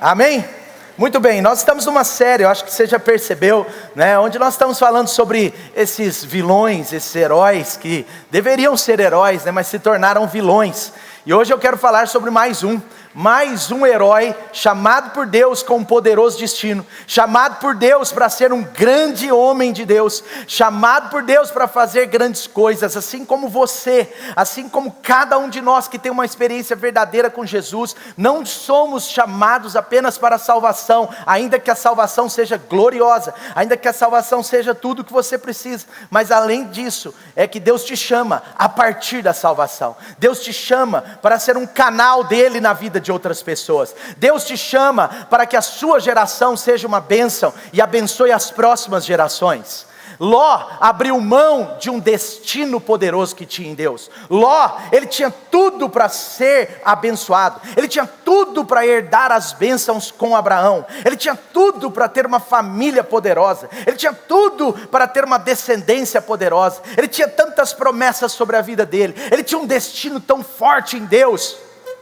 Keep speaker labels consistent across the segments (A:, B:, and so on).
A: Amém? Muito bem, nós estamos numa série, eu acho que você já percebeu, né, onde nós estamos falando sobre esses vilões, esses heróis que deveriam ser heróis, né, mas se tornaram vilões. E hoje eu quero falar sobre mais um herói chamado por Deus com um poderoso destino, chamado por Deus para ser um grande homem de Deus, chamado por Deus para fazer grandes coisas, assim como você, assim como cada um de nós que tem uma experiência verdadeira com Jesus. Não somos chamados apenas para a salvação, ainda que a salvação seja gloriosa, ainda que a salvação seja tudo o que você precisa, mas além disso, é que Deus te chama a partir da salvação. Deus te chama para ser um canal dele na vida de outras pessoas. Deus te chama para que a sua geração seja uma bênção e abençoe as próximas gerações. Ló abriu mão de um destino poderoso que tinha em Deus. Ló, ele tinha tudo para ser abençoado, ele tinha tudo para herdar as bênçãos com Abraão, ele tinha tudo para ter uma família poderosa, ele tinha tudo para ter uma descendência poderosa, ele tinha tantas promessas sobre a vida dele, ele tinha um destino tão forte em Deus,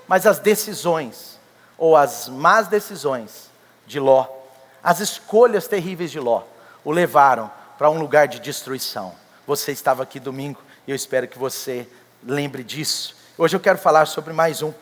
A: mas as decisões, ou as más decisões de Ló, as escolhas terríveis de Ló, o levaram para um lugar de destruição. Você estava aqui domingo e eu espero que você lembre disso. Hoje eu quero falar sobre mais um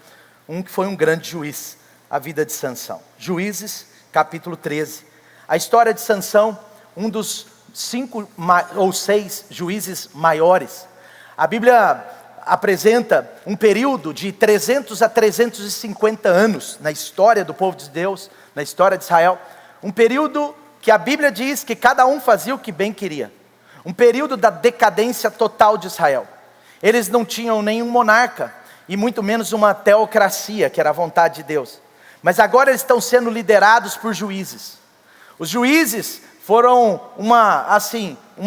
A: que foi um grande juiz, a vida de Sansão. Juízes, capítulo 13. A história de Sansão, um dos 5 ou 6 juízes maiores. A Bíblia apresenta um período de 300 a 350 anos na história do povo de Deus, na história de Israel. Um período que a Bíblia diz que cada um fazia o que bem queria. Um período da decadência total de Israel. Eles não tinham nenhum monarca, e muito menos uma teocracia, que era a vontade de Deus. Mas agora eles estão sendo liderados por juízes. Os juízes foram uma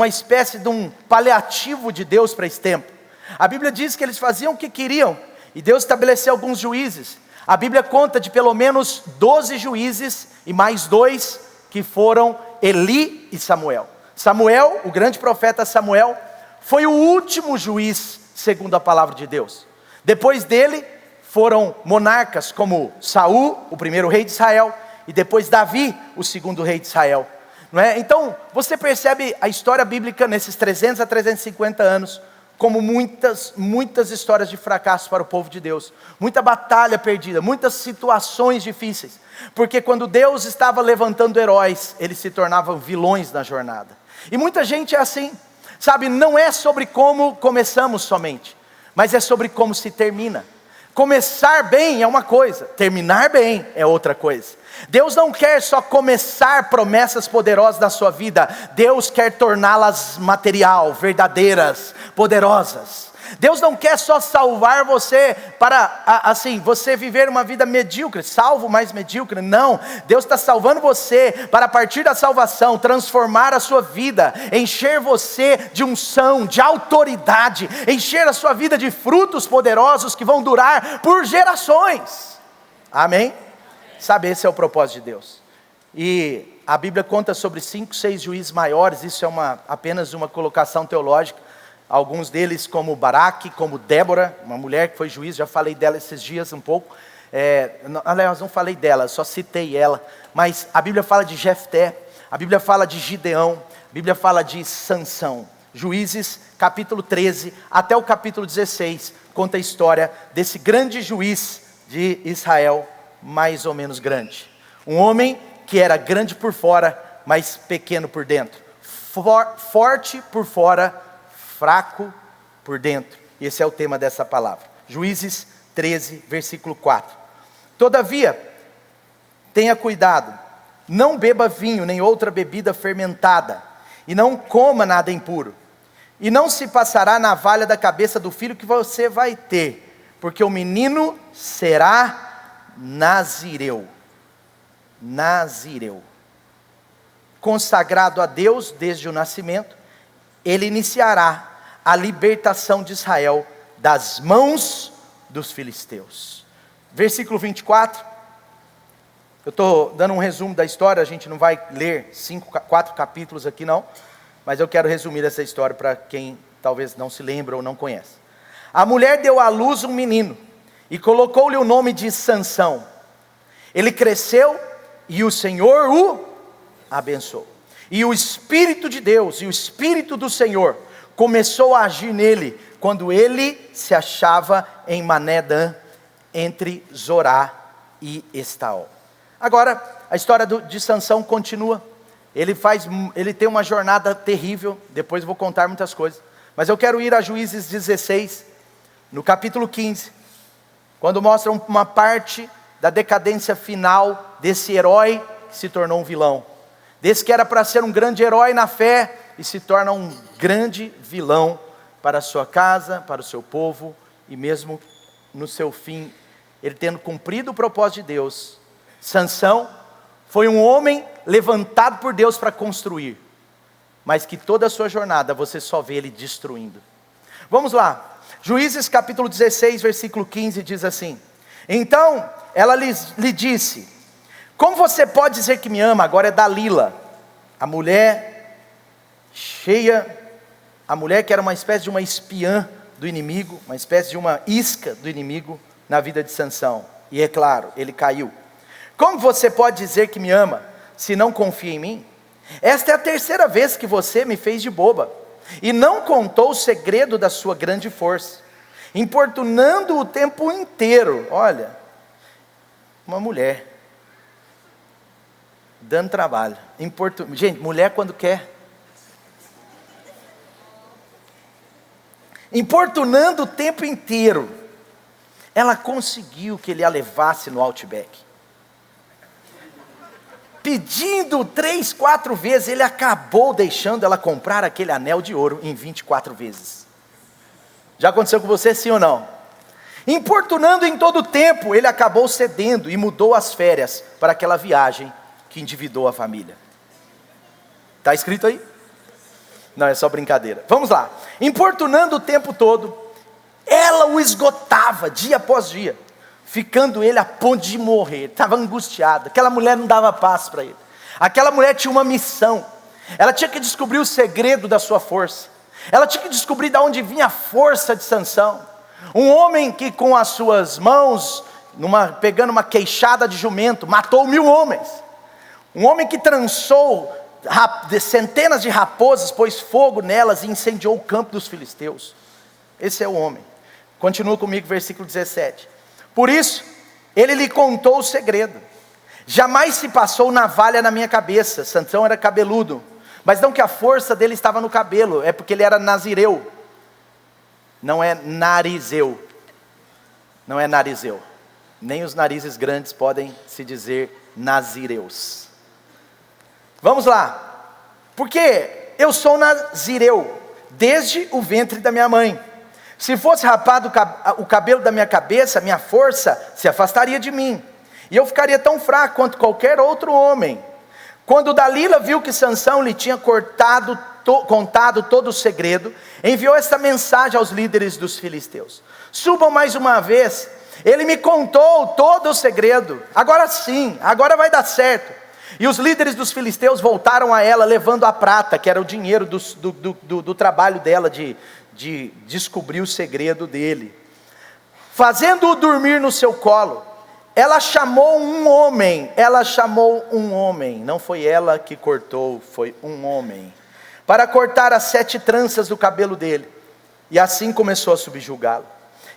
A: espécie de um paliativo de Deus para esse tempo. A Bíblia diz que eles faziam o que queriam, e Deus estabeleceu alguns juízes. A Bíblia conta de pelo menos 12 juízes, e mais 2 que foram Eli e Samuel. Samuel, o grande profeta Samuel, foi o último juiz segundo a palavra de Deus. Depois dele foram monarcas como Saul, o primeiro rei de Israel, e depois Davi, o segundo rei de Israel. Não é? Então, você percebe a história bíblica nesses 300 a 350 anos, como muitas histórias de fracasso para o povo de Deus, muita batalha perdida, muitas situações difíceis, porque quando Deus estava levantando heróis, eles se tornavam vilões na jornada. E muita gente é assim, sabe, não é sobre como começamos somente, mas é sobre como se termina. Começar bem é uma coisa, terminar bem é outra coisa. Deus não quer só começar promessas poderosas na sua vida, Deus quer torná-las material, verdadeiras, poderosas. Deus não quer só salvar você para, você viver uma vida medíocre, salvo, mas medíocre. Não, Deus está salvando você para, a partir da salvação, transformar a sua vida, encher você de unção, de autoridade, encher a sua vida de frutos poderosos que vão durar por gerações. Amém? Sabe, esse é o propósito de Deus. E a Bíblia conta sobre 5, 6 juízes maiores, isso é apenas uma colocação teológica. Alguns deles como Baraque, como Débora, uma mulher que foi juiz, já falei dela esses dias um pouco. Aliás, não falei dela, só citei ela. Mas a Bíblia fala de Jefté, a Bíblia fala de Gideão, a Bíblia fala de Sansão. Juízes, capítulo 13, até o capítulo 16, conta a história desse grande juiz de Israel, mais ou menos grande. Um homem que era grande por fora, mas pequeno por dentro. Forte por fora, fraco por dentro. Esse é o tema dessa palavra. Juízes 13, versículo 4. Todavia, tenha cuidado, não beba vinho nem outra bebida fermentada, e não coma nada impuro. E não se passará navalha da cabeça do filho que você vai ter, porque o menino será nazireu. Nazireu. Consagrado a Deus desde o nascimento, ele iniciará a libertação de Israel das mãos dos filisteus. Versículo 24. Eu estou dando um resumo da história, a gente não vai ler 4 capítulos aqui não, mas eu quero resumir essa história para quem talvez não se lembre ou não conhece. A mulher deu à luz um menino, e colocou-lhe o nome de Sansão. Ele cresceu e o Senhor o abençoou. E o Espírito de Deus e o Espírito do Senhor começou a agir nele, quando ele se achava em Mané-dan, entre Zorá e Estaol. Agora, a história de Sansão continua. Ele tem uma jornada terrível, depois eu vou contar muitas coisas. Mas eu quero ir a Juízes 16, no capítulo 15, quando mostra uma parte da decadência final desse herói que se tornou um vilão. Desse que era para ser um grande herói na fé, e se torna um grande vilão para a sua casa, para o seu povo, e mesmo no seu fim, ele tendo cumprido o propósito de Deus. Sansão foi um homem levantado por Deus para construir, mas que toda a sua jornada você só vê ele destruindo. Vamos lá, Juízes capítulo 16, versículo 15 diz assim: então ela lhe disse: como você pode dizer que me ama? Agora é Dalila, a mulher cheia, a mulher que era uma espécie de uma espiã do inimigo, uma espécie de uma isca do inimigo na vida de Sansão. E é claro, ele caiu. Como você pode dizer que me ama, se não confia em mim? Esta é a terceira vez que você me fez de boba, e não contou o segredo da sua grande força, importunando o tempo inteiro. Olha, uma mulher dando trabalho. Gente, mulher quando quer. Importunando o tempo inteiro. Ela conseguiu que ele a levasse no Outback. Pedindo 3, 4 vezes, ele acabou deixando ela comprar aquele anel de ouro em 24 vezes. Já aconteceu com você, sim ou não? Importunando em todo o tempo, ele acabou cedendo e mudou as férias para aquela viagem que endividou a família. Está escrito aí? Não, é só brincadeira. Vamos lá. Importunando o tempo todo, ela o esgotava dia após dia, ficando ele a ponto de morrer. Estava angustiado. Aquela mulher não dava paz para ele. Aquela mulher tinha uma missão. Ela tinha que descobrir o segredo da sua força. Ela tinha que descobrir de onde vinha a força de Sansão. Um homem que com as suas mãos, pegando uma queixada de jumento, matou 1000 homens. Um homem que trançou centenas de raposas, pôs fogo nelas e incendiou o campo dos filisteus. Esse é o homem. Continua comigo, versículo 17. Por isso, ele lhe contou o segredo. Jamais se passou navalha na minha cabeça. Sansão era cabeludo, mas não que a força dele estava no cabelo, é porque ele era nazireu. Não é narizeu. Não é narizeu. Nem os narizes grandes podem se dizer nazireus. Vamos lá. Porque eu sou nazireu desde o ventre da minha mãe. Se fosse rapado o cabelo da minha cabeça, minha força se afastaria de mim, e eu ficaria tão fraco quanto qualquer outro homem. Quando Dalila viu que Sansão lhe tinha contado todo o segredo, enviou esta mensagem aos líderes dos filisteus: subam mais uma vez, ele me contou todo o segredo, agora sim, agora vai dar certo. E os líderes dos filisteus voltaram a ela, levando a prata, que era o dinheiro do trabalho dela, de descobrir o segredo dele. Fazendo-o dormir no seu colo, ela chamou um homem, não foi ela que cortou, foi um homem, para cortar as 7 tranças do cabelo dele, e assim começou a subjugá-lo,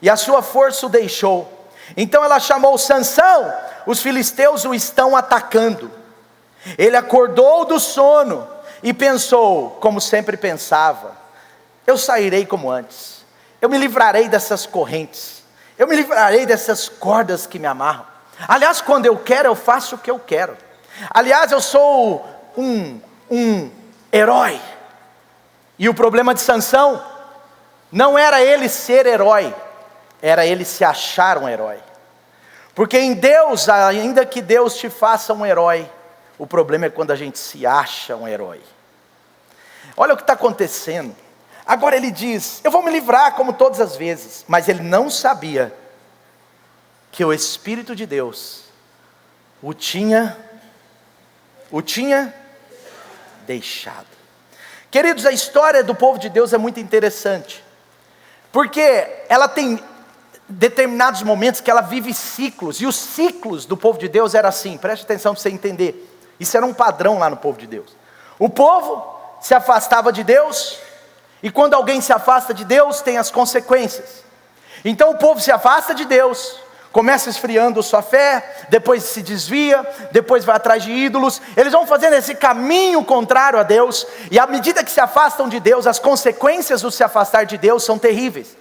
A: e a sua força o deixou. Então ela chamou: Sansão, os filisteus o estão atacando. Ele acordou do sono e pensou, como sempre pensava: eu sairei como antes, eu me livrarei dessas correntes, eu me livrarei dessas cordas que me amarram. Aliás, quando eu quero, eu faço o que eu quero. Aliás, eu sou um herói. E o problema de Sansão não era ele ser herói, era ele se achar um herói. Porque em Deus, ainda que Deus te faça um herói, o problema é quando a gente se acha um herói. Olha o que está acontecendo. Agora ele diz: eu vou me livrar como todas as vezes. Mas ele não sabia que o Espírito de Deus o tinha deixado. Queridos, a história do povo de Deus é muito interessante, porque ela tem determinados momentos que ela vive ciclos, e os ciclos do povo de Deus eram assim, preste atenção para você entender, isso era um padrão lá no povo de Deus. O povo se afastava de Deus, e quando alguém se afasta de Deus, tem as consequências. Então o povo se afasta de Deus, começa esfriando sua fé, depois se desvia, depois vai atrás de ídolos, eles vão fazendo esse caminho contrário a Deus, e à medida que se afastam de Deus, as consequências do se afastar de Deus são terríveis,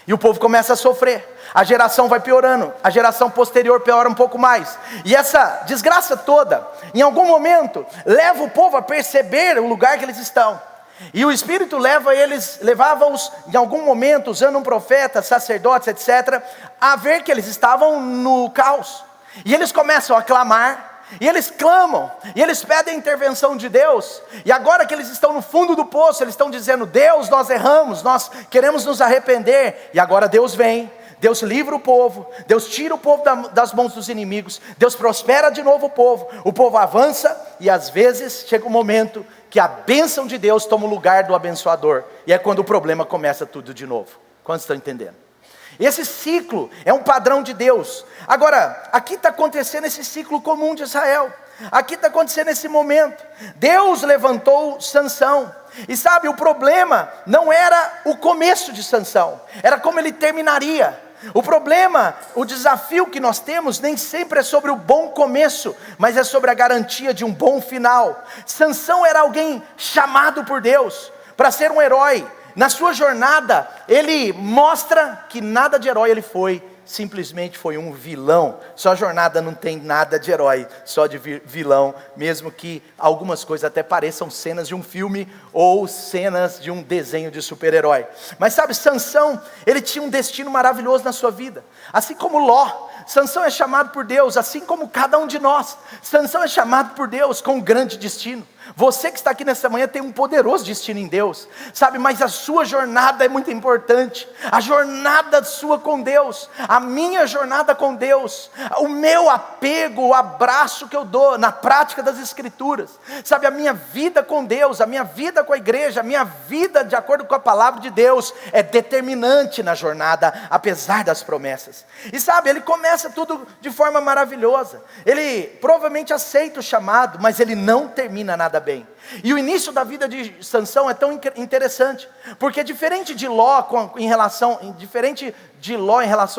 A: e o povo começa a sofrer, a geração vai piorando, a geração posterior piora um pouco mais, e essa desgraça toda, em algum momento, leva o povo a perceber o lugar que eles estão, e o Espírito levava-os em algum momento, usando um profeta, sacerdotes, etc., a ver que eles estavam no caos, e eles começam a clamar, e eles clamam, e eles pedem a intervenção de Deus, e agora que eles estão no fundo do poço, eles estão dizendo: Deus, nós erramos, nós queremos nos arrepender, e agora Deus vem, Deus livra o povo, Deus tira o povo das mãos dos inimigos, Deus prospera de novo o povo avança, e às vezes chega um momento que a bênção de Deus toma o lugar do abençoador, e é quando o problema começa tudo de novo. Quantos estão entendendo? Esse ciclo é um padrão de Deus. Agora, aqui está acontecendo esse ciclo comum de Israel, aqui está acontecendo esse momento. Deus levantou Sansão, e sabe, o problema não era o começo de Sansão, era como ele terminaria. O problema, o desafio que nós temos nem sempre é sobre o bom começo, mas é sobre a garantia de um bom final. Sansão era alguém chamado por Deus para ser um herói. Na sua jornada, ele mostra que nada de herói ele foi, simplesmente foi um vilão. Sua jornada não tem nada de herói, só de vilão, mesmo que algumas coisas até pareçam cenas de um filme ou cenas de um desenho de super-herói. Mas sabe, Sansão, ele tinha um destino maravilhoso na sua vida, assim como Ló. Sansão é chamado por Deus, assim como cada um de nós. Sansão é chamado por Deus com um grande destino. Você que está aqui nessa manhã tem um poderoso destino em Deus, sabe, mas a sua jornada é muito importante, a jornada sua com Deus, a minha jornada com Deus, o meu apego, o abraço que eu dou na prática das Escrituras, sabe, a minha vida com Deus, a minha vida com a igreja, a minha vida de acordo com a palavra de Deus, é determinante na jornada, apesar das promessas. E sabe, ele começa tudo de forma maravilhosa, ele provavelmente aceita o chamado, mas ele não termina nada bem. E o início da vida de Sansão é tão interessante, porque diferente de Ló em relação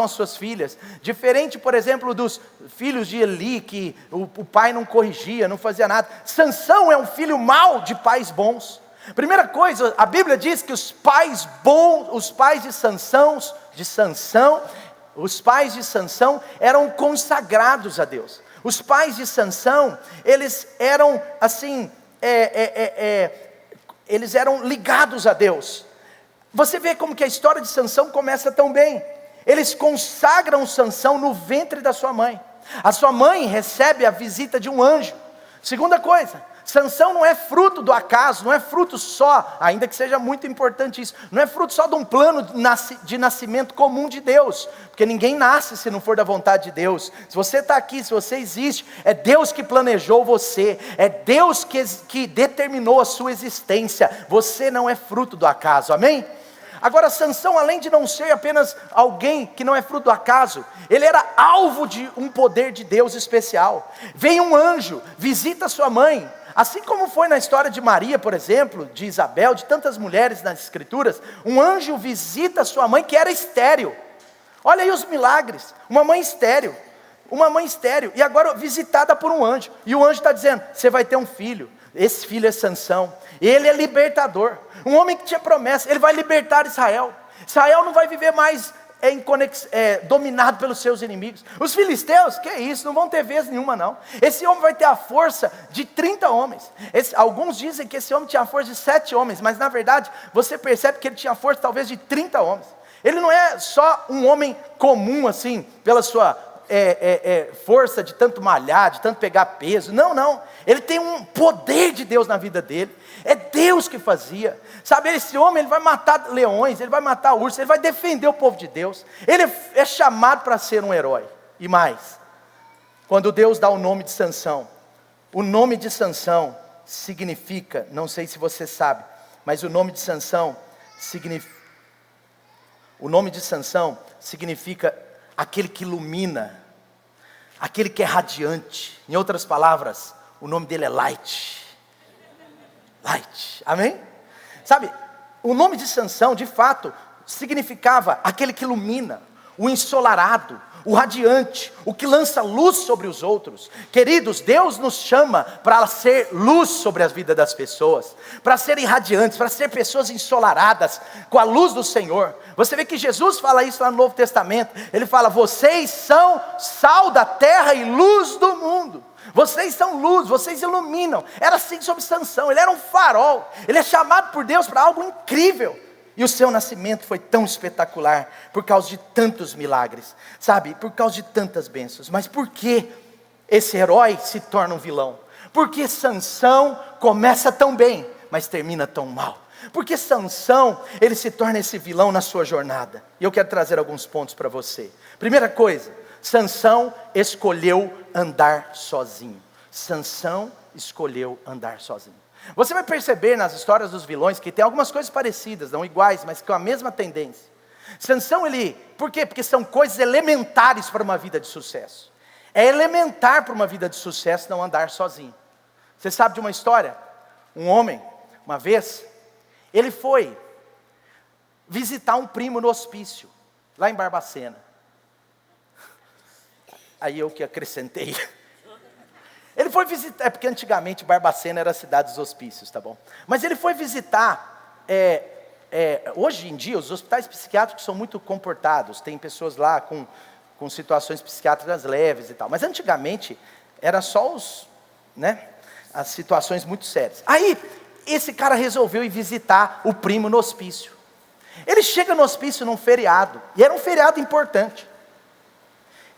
A: às suas filhas, diferente, por exemplo, dos filhos de Eli, que o pai não corrigia, não fazia nada, Sansão é um filho mau de pais bons. Primeira coisa, a Bíblia diz que os pais de Sansão eram consagrados a Deus. Os pais de Sansão, eles eram assim, eles eram ligados a Deus. Você vê como que a história de Sansão começa tão bem. Eles consagram Sansão no ventre da sua mãe. A sua mãe recebe a visita de um anjo. Segunda coisa, Sansão não é fruto do acaso, não é fruto só, ainda que seja muito importante isso, não é fruto só de um plano de nascimento comum de Deus, porque ninguém nasce se não for da vontade de Deus. Se você está aqui, se você existe, é Deus que planejou você, é Deus que determinou a sua existência, você não é fruto do acaso, amém? Agora, Sansão, além de não ser apenas alguém que não é fruto do acaso, ele era alvo de um poder de Deus especial. Vem um anjo, visita sua mãe, assim como foi na história de Maria, por exemplo, de Isabel, de tantas mulheres nas Escrituras, um anjo visita sua mãe que era estéril. Olha aí os milagres, uma mãe estéril, e agora visitada por um anjo, e o anjo está dizendo: você vai ter um filho, esse filho é Sansão, ele é libertador, um homem que tinha promessa, ele vai libertar Israel. Israel não vai viver mais dominado pelos seus inimigos. Os filisteus, que é isso, não vão ter vez nenhuma não. Esse homem vai ter a força de 30 homens. Alguns dizem que esse homem tinha a força de 7 homens, mas na verdade, você percebe que ele tinha a força talvez de 30 homens. Ele não é só um homem comum assim, pela sua força de tanto malhar, de tanto pegar peso, não, ele tem um poder de Deus na vida dele, é Deus que fazia, sabe, esse homem, ele vai matar leões, ele vai matar ursos, ele vai defender o povo de Deus, ele é chamado para ser um herói. E mais, quando Deus dá o nome de Sansão, o nome de Sansão significa, não sei se você sabe, mas o nome de Sansão significa aquele que ilumina, aquele que é radiante. Em outras palavras, o nome dele é Light. Light, amém? Sabe, o nome de Sansão, de fato, significava aquele que ilumina, o ensolarado, o radiante, o que lança luz sobre os outros. Queridos, Deus nos chama para ser luz sobre as vidas das pessoas, para serem radiantes, para ser pessoas ensolaradas com a luz do Senhor. Você vê que Jesus fala isso lá no Novo Testamento. Ele fala: vocês são sal da terra e luz do mundo. Vocês são luz, vocês iluminam. Era assim sobre Sansão, ele era um farol. Ele é chamado por Deus para algo incrível. E o seu nascimento foi tão espetacular, por causa de tantos milagres, sabe, por causa de tantas bênçãos. Mas por que esse herói se torna um vilão? Por que Sansão começa tão bem, mas termina tão mal? Por que Sansão, ele se torna esse vilão na sua jornada? E eu quero trazer alguns pontos para você. Primeira coisa, Sansão escolheu andar sozinho. Sansão escolheu andar sozinho. Você vai perceber nas histórias dos vilões que tem algumas coisas parecidas, não iguais, mas com a mesma tendência. Sansão, por quê? Porque são coisas elementares para uma vida de sucesso. É elementar para uma vida de sucesso não andar sozinho. Você sabe de uma história? Um homem, uma vez, ele foi visitar um primo no hospício, lá em Barbacena. Aí eu que acrescentei. Ele foi visitar, é porque antigamente Barbacena era a cidade dos hospícios, tá bom? Mas ele foi visitar, hoje em dia os hospitais psiquiátricos são muito comportados, tem pessoas lá com situações psiquiátricas leves e tal. Mas antigamente era só as situações muito sérias. Aí esse cara resolveu ir visitar o primo no hospício. Ele chega no hospício num feriado, e era um feriado importante.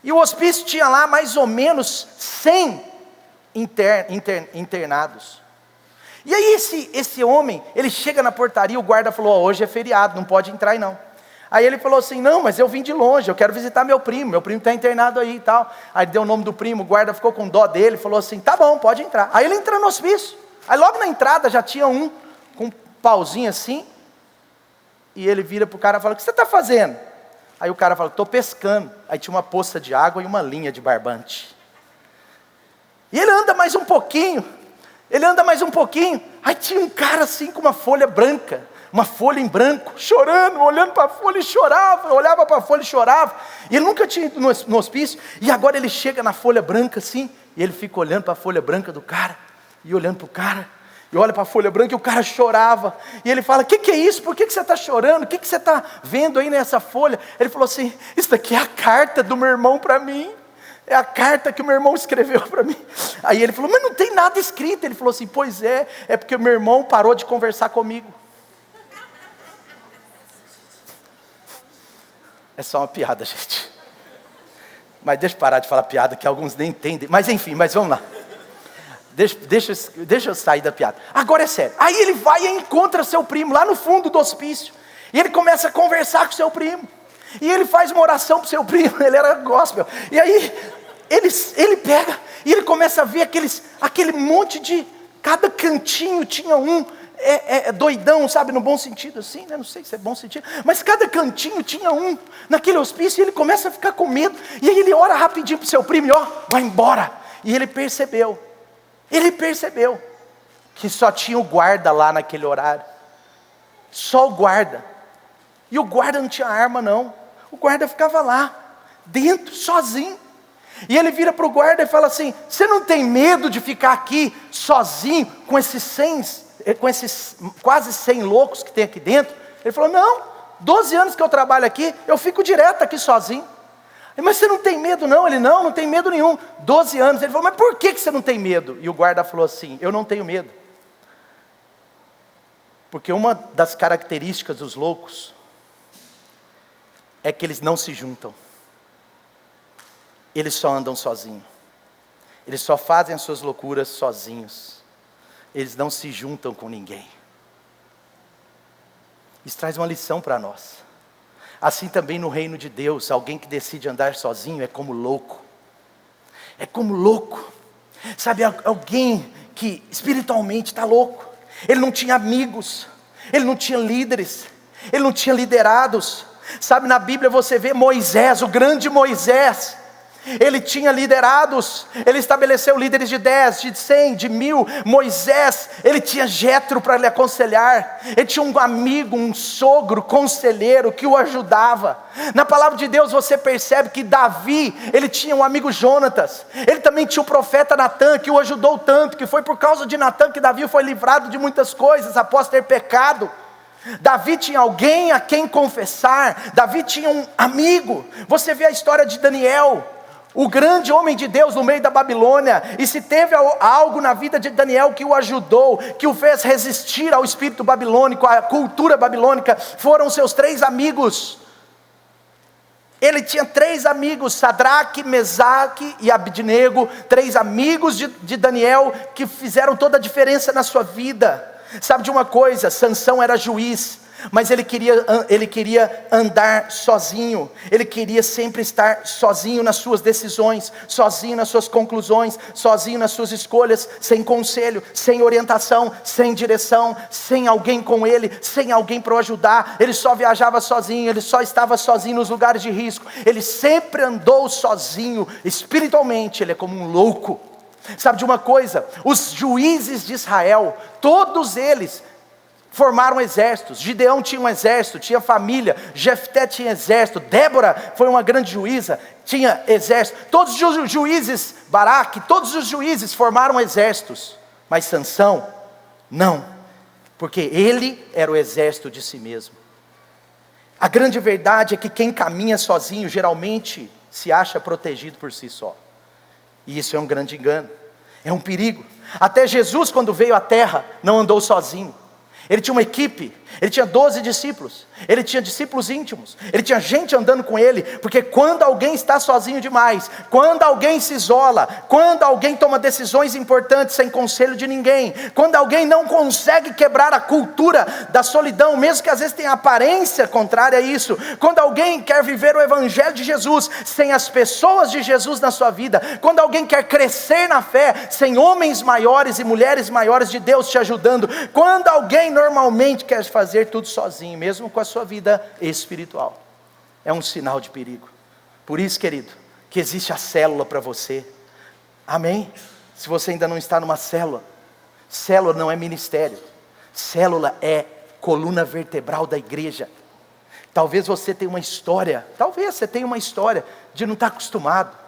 A: E o hospício tinha lá mais ou menos 100 internados. E aí esse homem, ele chega na portaria, o guarda falou: hoje é feriado, não pode entrar aí não. Aí ele falou assim: não, mas eu vim de longe, eu quero visitar meu primo está internado aí e tal. Aí deu o nome do primo, o guarda ficou com dó dele, falou assim: tá bom, pode entrar. Aí ele entra no hospício. Aí logo na entrada já tinha um com um pauzinho assim, e ele vira pro cara e fala: o que você está fazendo? Aí o cara fala: estou pescando. Aí tinha uma poça de água e uma linha de barbante. E ele anda mais um pouquinho, aí tinha um cara assim com uma folha branca, uma folha em branco, chorando, olhando para a folha e chorava, olhava para a folha e chorava. E ele nunca tinha ido no hospício, e agora ele chega na folha branca assim, e ele fica olhando para a folha branca do cara, e olhando para o cara, e olha para a folha branca, e o cara chorava. E ele fala: o que é isso? Por que você está chorando? O que você está vendo aí nessa folha? Ele falou assim: isso daqui é a carta do meu irmão para mim. É a carta que o meu irmão escreveu para mim. Aí ele falou: mas não tem nada escrito. Ele falou assim: pois é porque o meu irmão parou de conversar comigo. É só uma piada, gente. Mas deixa eu parar de falar piada, que alguns nem entendem. Mas enfim, vamos lá. Deixa eu sair da piada. Agora é sério. Aí ele vai e encontra seu primo lá no fundo do hospício. E ele começa a conversar com seu primo. E ele faz uma oração para o seu primo, ele era gospel. E aí ele pega e ele começa a ver aquele monte de... Cada cantinho tinha um doidão, sabe, no bom sentido assim, né? Não sei se é bom sentido. Mas cada cantinho tinha um naquele hospício, e ele começa a ficar com medo. E aí ele ora rapidinho para o seu primo e vai embora. E ele percebeu que só tinha o guarda lá naquele horário. Só o guarda. E o guarda não tinha arma não. O guarda ficava lá, dentro, sozinho. E ele vira para o guarda e fala assim: você não tem medo de ficar aqui sozinho com esses quase 100 loucos que tem aqui dentro? Ele falou: não, 12 anos que eu trabalho aqui, eu fico direto aqui sozinho. Mas você não tem medo não? Ele: não tem medo nenhum. 12 anos. Ele falou: mas por que você não tem medo? E o guarda falou assim: eu não tenho medo. Porque uma das características dos loucos é que eles não se juntam. Eles só andam sozinhos. Eles só fazem as suas loucuras sozinhos. Eles não se juntam com ninguém. Isso traz uma lição para nós. Assim também no reino de Deus, alguém que decide andar sozinho é como louco. É como louco. Sabe, alguém que espiritualmente está louco. Ele não tinha amigos, ele não tinha líderes, ele não tinha liderados. Sabe, na Bíblia você vê Moisés, o grande Moisés. Ele tinha liderados, ele estabeleceu líderes de 10, de 100, de 1000. Moisés, ele tinha Jetro para lhe aconselhar. Ele tinha um amigo, um sogro, conselheiro que o ajudava. Na palavra de Deus você percebe que Davi, ele tinha um amigo Jonatas. Ele também tinha o profeta Natã, que o ajudou tanto, que foi por causa de Natã que Davi foi livrado de muitas coisas após ter pecado. Davi tinha alguém a quem confessar. Davi tinha um amigo. Você vê a história de Daniel, o grande homem de Deus no meio da Babilônia. E se teve algo na vida de Daniel que o ajudou, que o fez resistir ao espírito babilônico, à cultura babilônica, foram seus 3 amigos. Ele tinha 3 amigos, Sadraque, Mesaque e Abednego, 3 amigos de Daniel, que fizeram toda a diferença na sua vida. Sabe de uma coisa, Sansão era juiz, mas ele queria andar sozinho. Ele queria sempre estar sozinho nas suas decisões, sozinho nas suas conclusões, sozinho nas suas escolhas, sem conselho, sem orientação, sem direção, sem alguém com ele, sem alguém para o ajudar. Ele só viajava sozinho, ele só estava sozinho nos lugares de risco. Ele sempre andou sozinho, espiritualmente ele é como um louco. Sabe de uma coisa, os juízes de Israel, todos eles formaram exércitos. Gideão tinha um exército, tinha família. Jefté tinha exército. Débora foi uma grande juíza, tinha exército. Todos os juízes, Baraque, todos os juízes formaram exércitos. Mas Sansão, não, porque ele era o exército de si mesmo. A grande verdade é que quem caminha sozinho geralmente se acha protegido por si só. E isso é um grande engano, é um perigo. Até Jesus, quando veio à terra, não andou sozinho. Ele tinha uma equipe, ele tinha 12 discípulos, ele tinha discípulos íntimos, ele tinha gente andando com ele, porque quando alguém está sozinho demais, quando alguém se isola, quando alguém toma decisões importantes sem conselho de ninguém, quando alguém não consegue quebrar a cultura da solidão, mesmo que às vezes tenha aparência contrária a isso, quando alguém quer viver o evangelho de Jesus, sem as pessoas de Jesus na sua vida, quando alguém quer crescer na fé, sem homens maiores e mulheres maiores de Deus te ajudando, quando alguém normalmente quer fazer tudo sozinho, mesmo com a sua vida espiritual, é um sinal de perigo. Por isso, querido, que existe a célula para você. Amém? Se você ainda não está numa célula, célula não é ministério, célula é coluna vertebral da igreja. Talvez você tenha uma história, de não estar acostumado.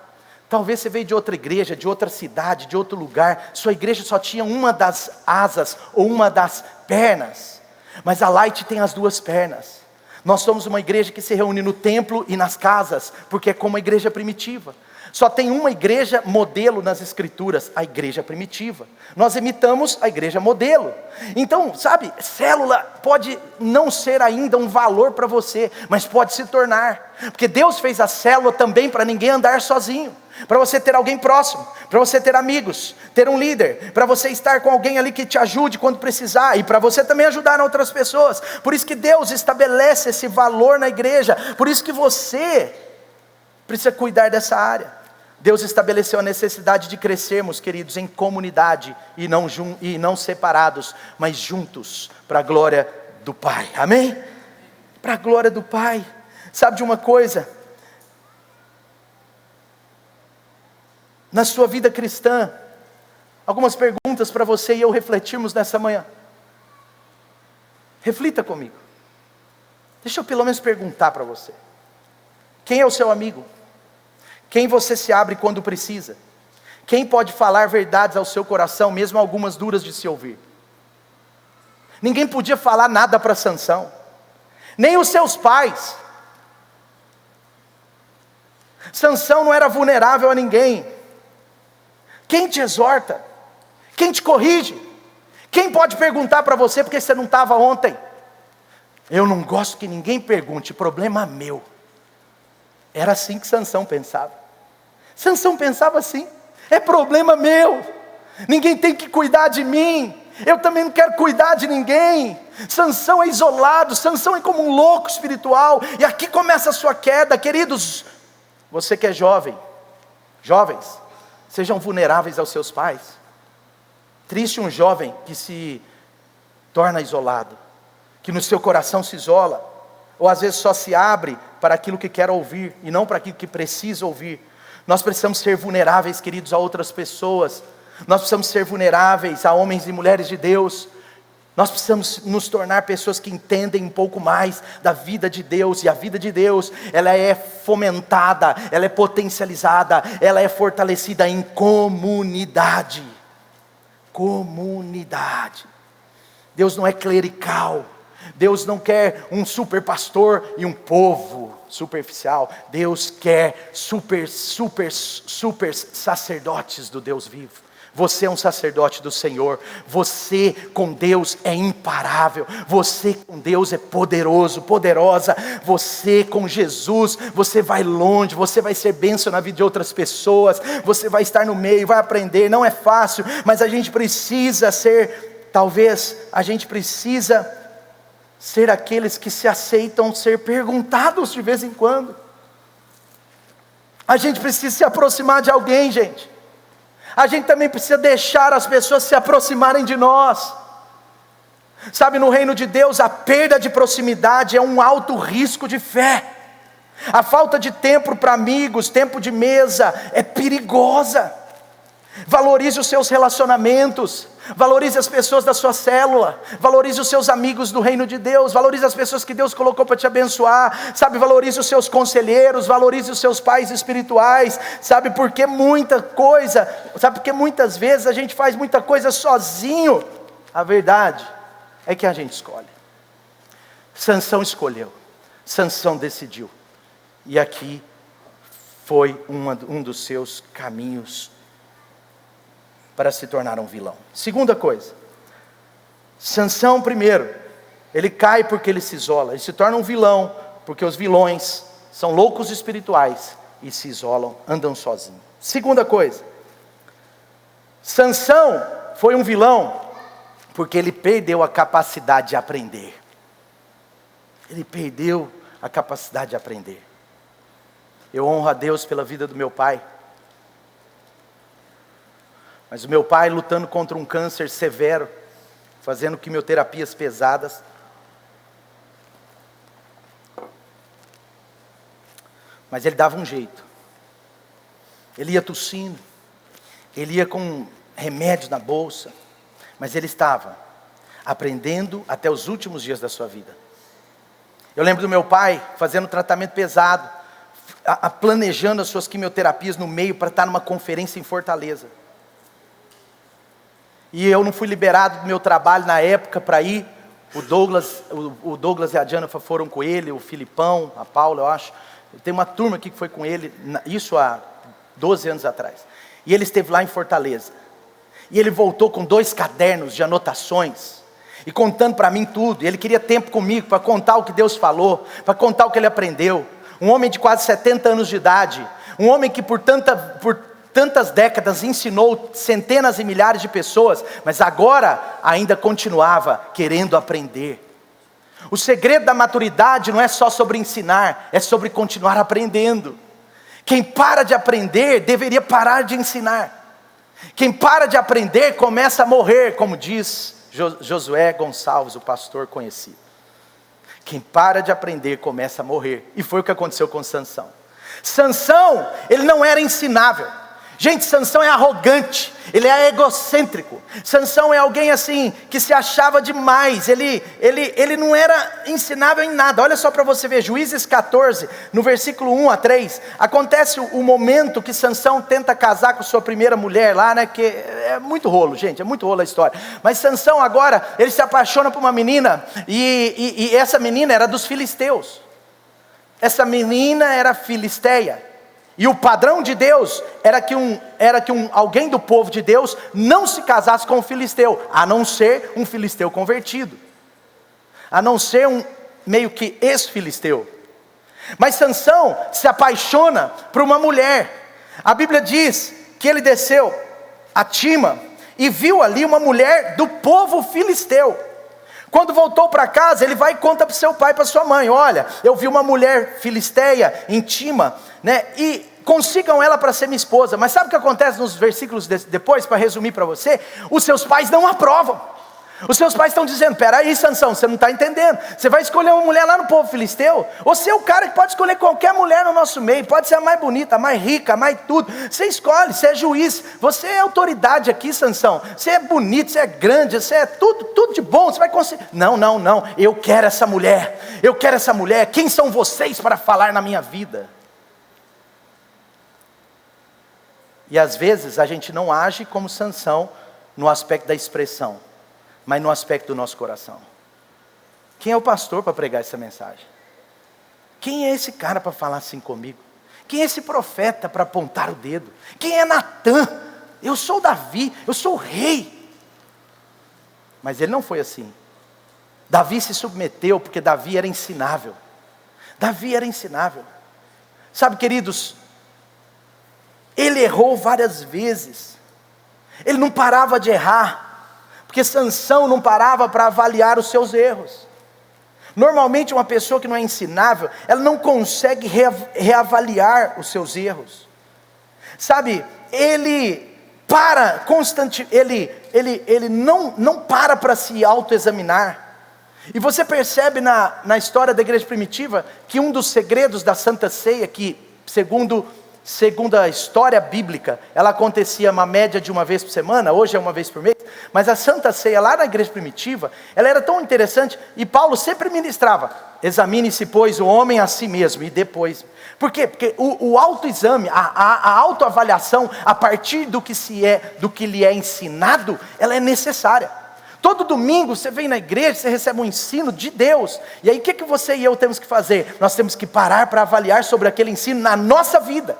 A: Talvez você veio de outra igreja, de outra cidade, de outro lugar. Sua igreja só tinha uma das asas ou uma das pernas, mas a Light tem as 2 pernas. Nós somos uma igreja que se reúne no templo e nas casas, porque é como a igreja primitiva. Só tem uma igreja modelo nas escrituras, a igreja primitiva. Nós imitamos a igreja modelo. Então, sabe, célula pode não ser ainda um valor para você, mas pode se tornar. Porque Deus fez a célula também para ninguém andar sozinho. Para você ter alguém próximo, para você ter amigos, ter um líder, para você estar com alguém ali que te ajude quando precisar, e para você também ajudar outras pessoas. Por isso que Deus estabelece esse valor na igreja, por isso que você precisa cuidar dessa área. Deus estabeleceu a necessidade de crescermos, queridos, em comunidade, e não separados, mas juntos, para a glória do Pai, amém? Para a glória do Pai. Sabe de uma coisa? Na sua vida cristã, algumas perguntas para você e eu refletirmos nessa manhã. Reflita comigo. Deixa eu pelo menos perguntar para você. Quem é o seu amigo? Quem você se abre quando precisa? Quem pode falar verdades ao seu coração, mesmo algumas duras de se ouvir? Ninguém podia falar nada para Sansão, nem os seus pais. Sansão não era vulnerável a ninguém. Quem te exorta? Quem te corrige? Quem pode perguntar para você porque você não estava ontem? Eu não gosto que ninguém pergunte, problema meu. Era assim que Sansão pensava. Sansão pensava assim, é problema meu, ninguém tem que cuidar de mim, eu também não quero cuidar de ninguém. Sansão é isolado, Sansão é como um louco espiritual, e aqui começa a sua queda, queridos. Você que é jovem, jovens, sejam vulneráveis aos seus pais. Triste um jovem que se torna isolado, que no seu coração se isola. ou às vezes só se abre para aquilo que quer ouvir, e não para aquilo que precisa ouvir. Nós precisamos ser vulneráveis, queridos, a outras pessoas. Nós precisamos ser vulneráveis a homens e mulheres de Deus. Nós precisamos nos tornar pessoas que entendem um pouco mais da vida de Deus. E a vida de Deus, ela é fomentada, ela é potencializada, ela é fortalecida em comunidade. Comunidade. Deus não é clerical. Deus não quer um super pastor e um povo superficial. Deus quer super sacerdotes do Deus vivo. Você é um sacerdote do Senhor. Você com Deus é imparável. Você com Deus é poderoso, poderosa. Você com Jesus, você vai longe. Você vai ser bênção na vida de outras pessoas. Você vai estar no meio, vai aprender. Não é fácil, mas a gente precisa ser, talvez a gente precisa ser aqueles que se aceitam ser perguntados de vez em quando. A gente precisa se aproximar de alguém, gente. A gente também precisa deixar as pessoas se aproximarem de nós. Sabe, no reino de Deus, a perda de proximidade é um alto risco de fé. A falta de tempo para amigos, tempo de mesa, é perigosa. Valorize os seus relacionamentos. Valorize as pessoas da sua célula. Valorize os seus amigos do reino de Deus. Valorize as pessoas que Deus colocou para te abençoar. Sabe, valorize os seus conselheiros. Valorize os seus pais espirituais. Sabe, porque muitas vezes a gente faz muita coisa sozinho. A verdade é que a gente escolhe. Sansão escolheu. Sansão decidiu. E aqui foi um dos seus caminhos para se tornar um vilão. Segunda coisa, Sansão, primeiro, ele cai porque ele se isola. Ele se torna um vilão porque os vilões são loucos espirituais e se isolam, andam sozinhos. Segunda coisa, Sansão foi um vilão porque ele perdeu a capacidade de aprender. Ele perdeu a capacidade de aprender. Eu honro a Deus pela vida do meu pai. Mas o meu pai lutando contra um câncer severo, fazendo quimioterapias pesadas. Mas ele dava um jeito. Ele ia tossindo, ele ia com remédio na bolsa, mas ele estava aprendendo até os últimos dias da sua vida. Eu lembro do meu pai fazendo tratamento pesado, planejando as suas quimioterapias no meio para estar numa conferência em Fortaleza. E eu não fui liberado do meu trabalho na época para ir. O Douglas e a Diana foram com ele, o Filipão, a Paula, eu acho. Tem uma turma aqui que foi com ele, isso há 12 anos atrás. E ele esteve lá em Fortaleza. E ele voltou com 2 cadernos de anotações. E contando para mim tudo. E ele queria tempo comigo para contar o que Deus falou, para contar o que ele aprendeu. Um homem de quase 70 anos de idade. Um homem que por tantas décadas ensinou centenas e milhares de pessoas, mas agora ainda continuava querendo aprender. O segredo da maturidade não é só sobre ensinar, é sobre continuar aprendendo. Quem para de aprender deveria parar de ensinar. Quem para de aprender começa a morrer, como diz Josué Gonçalves, o pastor conhecido. Quem para de aprender começa a morrer. E foi o que aconteceu com Sansão. Sansão, ele não era ensinável. Gente, Sansão é arrogante, ele é egocêntrico. Sansão é alguém assim, que se achava demais, ele não era ensinável em nada. Olha só para você ver, Juízes 14, no versículo 1 a 3, acontece o momento que Sansão tenta casar com sua primeira mulher lá, né, que é muito rolo, gente, é muito rolo a história. Mas Sansão agora, ele se apaixona por uma menina, e essa menina era dos filisteus. Essa menina era filisteia. E o padrão de Deus era que alguém do povo de Deus não se casasse com um filisteu, a não ser um filisteu convertido, a não ser um meio que ex-filisteu. Mas Sansão se apaixona por uma mulher. A Bíblia diz que ele desceu a Tima e viu ali uma mulher do povo filisteu. Quando voltou para casa, ele vai e conta para o seu pai e para sua mãe: olha, eu vi uma mulher filisteia em Tima, né, e consigam ela para ser minha esposa. Mas sabe o que acontece nos versículos depois, para resumir para você? Os seus pais não aprovam. Os seus pais estão dizendo: peraí, Sansão, você não está entendendo. Você vai escolher uma mulher lá no povo filisteu? Você é o cara que pode escolher qualquer mulher no nosso meio. Pode ser a mais bonita, a mais rica, a mais tudo. Você escolhe, você é juiz. Você é autoridade aqui, Sansão. Você é bonito, você é grande, você é tudo de bom. Você vai conseguir. Não, eu quero essa mulher. Eu quero essa mulher. Quem são vocês para falar na minha vida? E às vezes a gente não age como Sansão no aspecto da expressão, mas no aspecto do nosso coração. Quem é o pastor para pregar essa mensagem? Quem é esse cara para falar assim comigo? Quem é esse profeta para apontar o dedo? Quem é Natã? Eu sou Davi, eu sou o rei. Mas ele não foi assim. Davi se submeteu porque Davi era ensinável. Davi era ensinável. Sabe, queridos, ele errou várias vezes. Ele não parava de errar, porque Sansão não parava para avaliar os seus erros. Normalmente uma pessoa que não é ensinável, ela não consegue reavaliar os seus erros. Sabe, ele não para se autoexaminar. E você percebe na história da igreja primitiva, que um dos segredos da Santa Ceia, que segundo a história bíblica, ela acontecia uma média de uma vez por semana, hoje é uma vez por mês, mas a Santa Ceia lá na igreja primitiva, ela era tão interessante, e Paulo sempre ministrava: examine-se, pois, o homem a si mesmo, e depois. Por quê? Porque o autoexame, a autoavaliação, a partir do que lhe é ensinado, ela é necessária. Todo domingo você vem na igreja, você recebe um ensino de Deus, e aí o que você e eu temos que fazer? Nós temos que parar para avaliar sobre aquele ensino na nossa vida.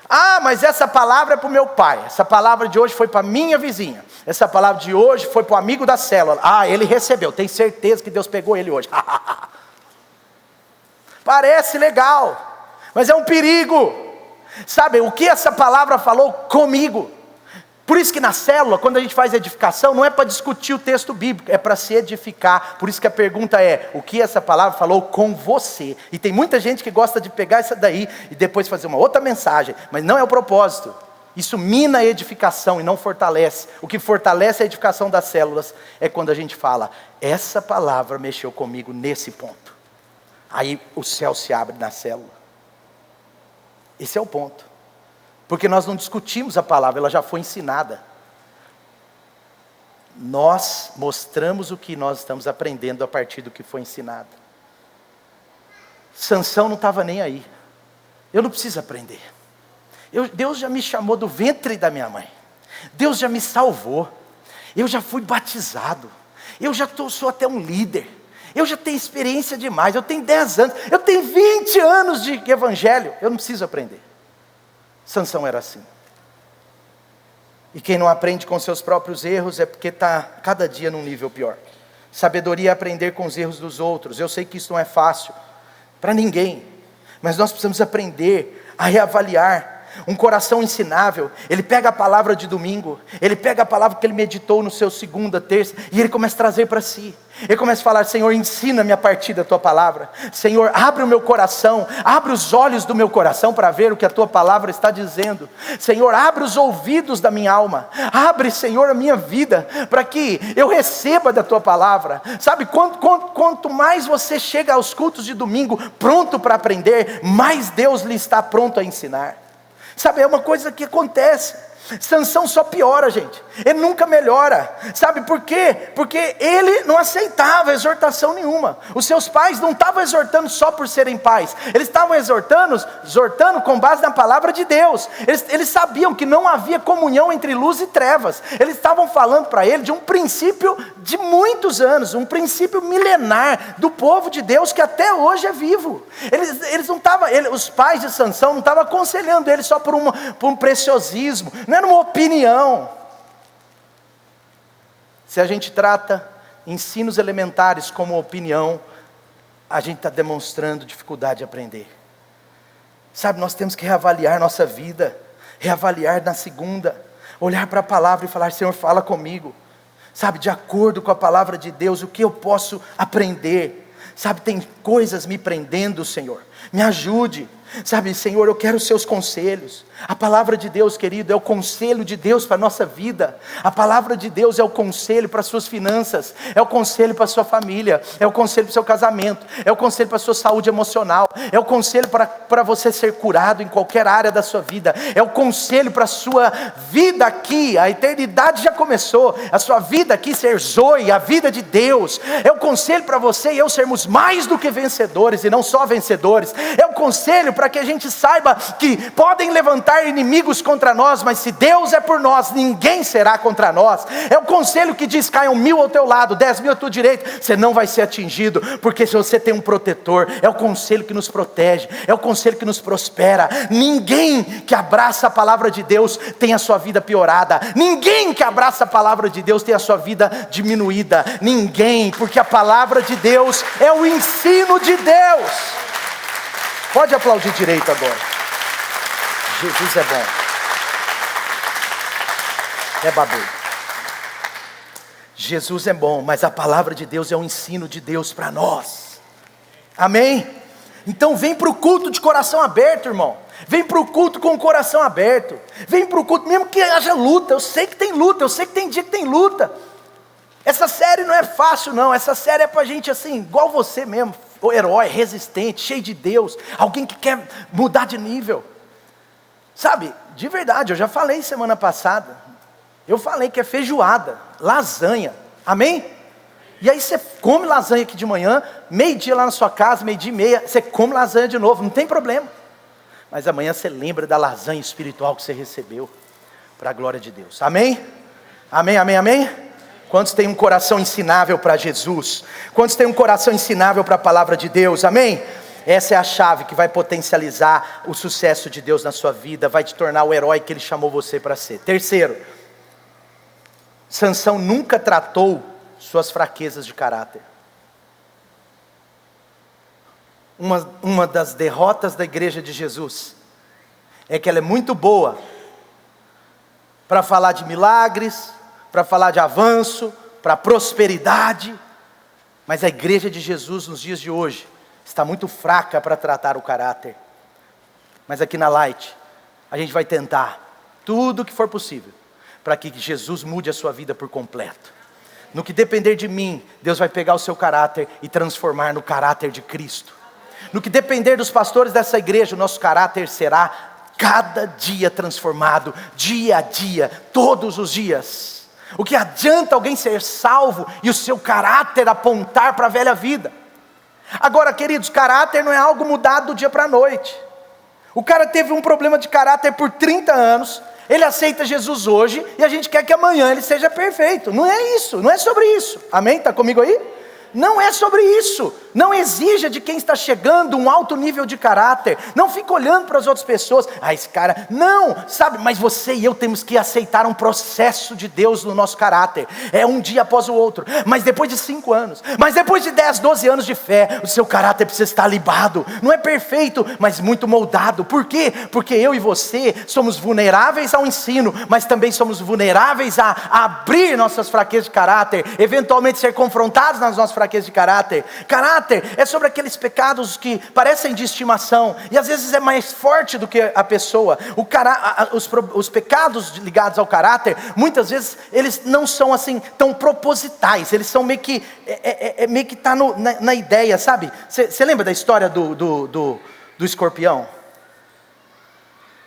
A: Ah, mas essa palavra é para o meu pai, essa palavra de hoje foi para a minha vizinha, essa palavra de hoje foi para o amigo da célula. Ah, ele recebeu, tenho certeza que Deus pegou ele hoje. Parece legal, mas é um perigo. Sabe, o que essa palavra falou comigo? Por isso que na célula, quando a gente faz edificação, não é para discutir o texto bíblico, é para se edificar. Por isso que a pergunta é: o que essa palavra falou com você? E tem muita gente que gosta de pegar essa daí e depois fazer uma outra mensagem, mas não é o propósito. Isso mina a edificação e não fortalece. O que fortalece a edificação das células é quando a gente fala: essa palavra mexeu comigo nesse ponto. Aí o céu se abre na célula. Esse é o ponto. Porque nós não discutimos a palavra, ela já foi ensinada. Nós mostramos o que nós estamos aprendendo a partir do que foi ensinado. Sansão não estava nem aí. Eu não preciso aprender. Deus já me chamou do ventre da minha mãe. Deus já me salvou. Eu já fui batizado. Eu já sou até um líder. Eu já tenho experiência demais. Eu tenho 10 anos. Eu tenho 20 anos de evangelho. Eu não preciso aprender. Sansão era assim. E quem não aprende com seus próprios erros é porque está cada dia num nível pior. Sabedoria é aprender com os erros dos outros. Eu sei que isso não é fácil para ninguém, mas nós precisamos aprender a reavaliar. Um coração ensinável, ele pega a palavra de domingo, ele pega a palavra que ele meditou no seu segunda, terça, e ele começa a trazer para si. Ele começa a falar: Senhor, ensina-me a partir da tua palavra. Senhor, abre o meu coração, abre os olhos do meu coração para ver o que a tua palavra está dizendo. Senhor, abre os ouvidos da minha alma, abre, Senhor, a minha vida, para que eu receba da tua palavra. Sabe, quanto mais você chega aos cultos de domingo pronto para aprender, mais Deus lhe está pronto a ensinar. Sabe, é uma coisa que acontece. Sansão só piora, gente. Ele nunca melhora. Sabe por quê? Porque ele não aceitava exortação nenhuma. Os seus pais não estavam exortando só por serem pais. Eles estavam exortando com base na palavra de Deus. Eles sabiam que não havia comunhão entre luz e trevas. Eles estavam falando para ele de um princípio de muitos anos, um princípio milenar do povo de Deus que até hoje é vivo. Eles não estavam, os pais de Sansão não estavam aconselhando ele só por um preciosismo. Não era uma opinião. Se a gente trata ensinos elementares como opinião, a gente está demonstrando dificuldade de aprender. Sabe, nós temos que reavaliar nossa vida, reavaliar na segunda, olhar para a palavra e falar: Senhor, fala comigo. Sabe, de acordo com a palavra de Deus, o que eu posso aprender? Sabe, tem coisas me prendendo, Senhor, me ajude. Sabe, Senhor, eu quero os seus conselhos. A palavra de Deus, querido, é o conselho de Deus para a nossa vida. A palavra de Deus é o conselho para as suas finanças, é o conselho para a sua família, é o conselho para o seu casamento, é o conselho para a sua saúde emocional, é o conselho para você ser curado em qualquer área da sua vida, é o conselho para a sua vida aqui. A eternidade já começou, a sua vida aqui ser zoe, a vida de Deus. É o conselho para você e eu sermos mais do que vencedores e não só vencedores. É o conselho para que a gente saiba que podem levantar inimigos contra nós, mas se Deus é por nós, ninguém será contra nós. É o conselho que diz: caiam 1000 ao teu lado, 10.000 à tua direita, você não vai ser atingido, porque se você tem um protetor. É o conselho que nos protege, é o conselho que nos prospera. Ninguém que abraça a palavra de Deus tem a sua vida piorada, ninguém que abraça a palavra de Deus tem a sua vida diminuída, ninguém, porque a palavra de Deus é o ensino de Deus. Pode aplaudir direito agora. Jesus é bom. É babu. Jesus é bom, mas a palavra de Deus é o ensino de Deus para nós. Amém? Então vem para o culto de coração aberto, irmão. Vem para o culto com o coração aberto. Vem para o culto, mesmo que haja luta. Eu sei que tem luta, eu sei que tem dia que tem luta. Essa série não é fácil não. Essa série é para gente assim, igual você mesmo. O herói, resistente, cheio de Deus. Alguém que quer mudar de nível. Sabe, de verdade, eu já falei semana passada. Eu falei que é feijoada, lasanha. Amém? E aí você come lasanha aqui de manhã, meio-dia lá na sua casa, meio-dia e meia, você come lasanha de novo, não tem problema. Mas amanhã você lembra da lasanha espiritual que você recebeu, para a glória de Deus. Amém? Amém, amém, amém? Quantos têm um coração ensinável para Jesus? Quantos têm um coração ensinável para a palavra de Deus? Amém? Essa é a chave que vai potencializar o sucesso de Deus na sua vida, vai te tornar o herói que Ele chamou você para ser. Terceiro, Sansão nunca tratou suas fraquezas de caráter. Uma das derrotas da igreja de Jesus é que ela é muito boa para falar de milagres, para falar de avanço, para prosperidade, mas a igreja de Jesus nos dias de hoje está muito fraca para tratar o caráter. Mas aqui na Light, a gente vai tentar tudo o que for possível para que Jesus mude a sua vida por completo. No que depender de mim, Deus vai pegar o seu caráter e transformar no caráter de Cristo. No que depender dos pastores dessa igreja, o nosso caráter será cada dia transformado, dia a dia, todos os dias. O que adianta alguém ser salvo e o seu caráter apontar para a velha vida? Agora, queridos, caráter não é algo mudado do dia para a noite. O cara teve um problema de caráter por 30 anos, ele aceita Jesus hoje, e a gente quer que amanhã ele seja perfeito. Não é isso, não é sobre isso. Amém? Está comigo aí? Não é sobre isso. Não exija de quem está chegando um alto nível de caráter. Não fica olhando para as outras pessoas. Ah, esse cara... Não, sabe, mas você e eu temos que aceitar um processo de Deus no nosso caráter. É um dia após o outro. Mas depois de 5 anos, mas depois de 10, 12 anos de fé, o seu caráter precisa estar libado. Não é perfeito, mas muito moldado. Por quê? Porque eu e você somos vulneráveis ao ensino, mas também somos vulneráveis a abrir nossas fraquezas de caráter, eventualmente ser confrontados nas nossas fraquezas de caráter. Caráter é sobre aqueles pecados que parecem de estimação, e às vezes é mais forte do que a pessoa. Os pecados ligados ao caráter, muitas vezes eles não são assim tão propositais, eles são meio que meio que tá na ideia, sabe? Você lembra da história do escorpião?